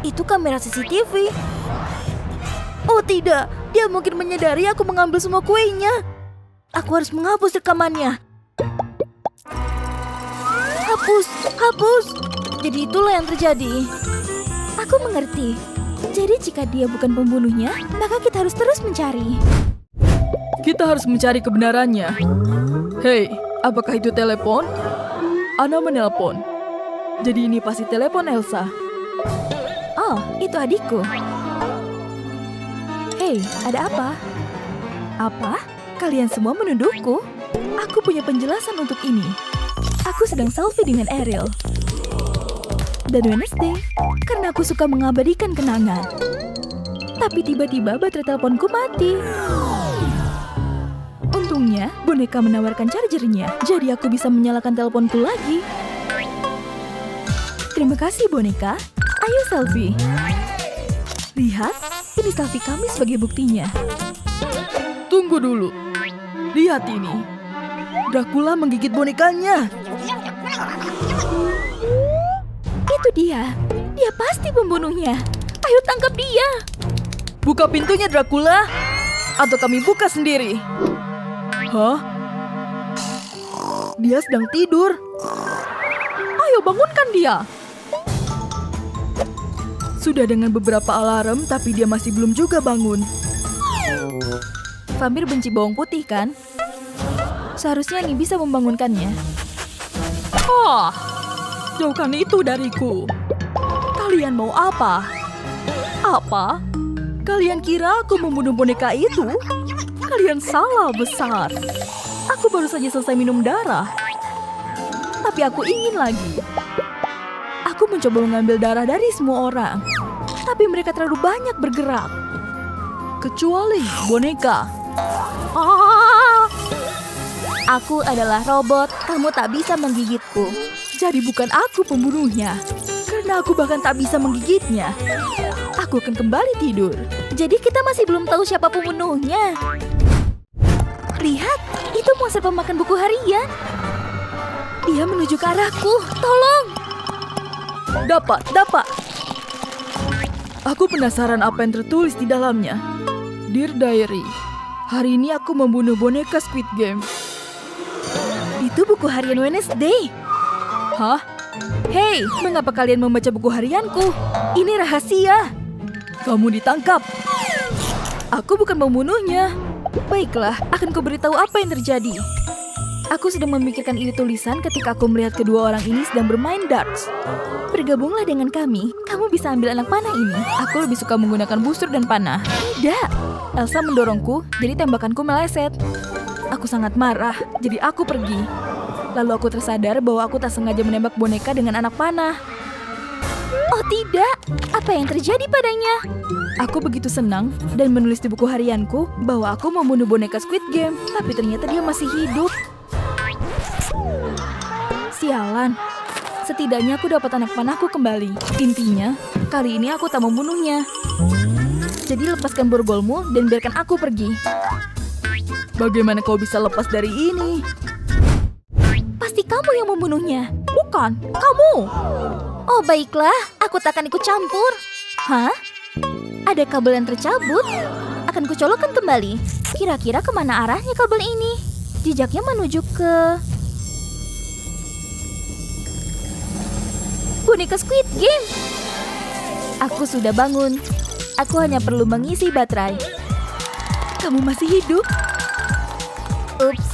Itu kamera CCTV. Oh tidak, dia mungkin menyadari aku mengambil semua kuenya. Aku harus menghapus rekamannya. Hapus. Jadi itulah yang terjadi. Aku mengerti. Jadi jika dia bukan pembunuhnya, maka kita harus terus mencari. Kita harus mencari kebenarannya. Hei, apakah itu telepon? Ana menelpon. Jadi ini pasti telepon Elsa. Oh, itu adikku. Hei, ada apa? Apa? Kalian semua menuduhku? Aku punya penjelasan untuk ini. Aku sedang selfie dengan Ariel. Dan Wednesday, karena aku suka mengabadikan kenangan. Tapi tiba-tiba baterai teleponku mati. Untungnya, boneka menawarkan chargernya, jadi aku bisa menyalakan teleponku lagi. Terima kasih, boneka. Ayo selfie. Lihat, ini selfie kami sebagai buktinya. Tunggu dulu. Lihat ini. Dracula menggigit bonekanya. Itu dia. Dia pasti pembunuhnya. Ayo tangkap dia. Buka pintunya, Dracula. Atau kami buka sendiri. Hah? Dia sedang tidur. Ayo bangunkan dia. Sudah dengan beberapa alarm, tapi dia masih belum juga bangun. Vampir benci bawang putih, kan? Seharusnya ini bisa membangunkannya. Jauhkan itu dariku. Kalian mau apa? Apa? Kalian kira aku membunuh boneka itu? Kalian salah besar. Aku baru saja selesai minum darah. Tapi aku ingin lagi. Aku mencoba mengambil darah dari semua orang. Tapi mereka terlalu banyak bergerak. Kecuali boneka. Aku adalah robot, kamu tak bisa menggigitku. Jadi bukan aku pembunuhnya. Karena karena aku bahkan tak bisa menggigitnya. Aku akan kembali tidur. Jadi kita masih belum tahu siapa pembunuhnya. Lihat, itu monster pemakan buku harian. Dia menuju ke arahku. Tolong! Dapat. Aku penasaran apa yang tertulis di dalamnya. Dear Diary, hari ini aku membunuh boneka Squid Game. Itu buku harian Wednesday. Hah? Hei, mengapa kalian membaca buku harianku? Ini rahasia. Kamu ditangkap. Aku bukan pembunuhnya. Baiklah, akan kuberitahu apa yang terjadi. Aku sedang memikirkan ide tulisan ketika aku melihat kedua orang ini sedang bermain darts. Bergabunglah dengan kami, kamu bisa ambil anak panah ini. Aku lebih suka menggunakan busur dan panah. Tidak. Elsa mendorongku, jadi tembakanku meleset. Aku sangat marah, jadi aku pergi. Lalu aku tersadar bahwa aku tak sengaja menembak boneka dengan anak panah. Oh tidak, apa yang terjadi padanya? Aku begitu senang dan menulis di buku harianku bahwa aku membunuh boneka Squid Game, tapi ternyata dia masih hidup. Sialan, setidaknya aku dapat anak panahku kembali. Intinya, kali ini aku tak membunuhnya. Jadi lepaskan borgolmu dan biarkan aku pergi. Bagaimana kau bisa lepas dari ini? Pasti kamu yang membunuhnya. Bukan, kamu. Oh baiklah, aku tak akan ikut campur. Hah? Ada kabel yang tercabut? Akan kucolokkan kembali. Kira-kira kemana arahnya kabel ini? Jejaknya menuju ke... boneka Squid Game. Aku sudah bangun. Aku hanya perlu mengisi baterai. Kamu masih hidup? Ups,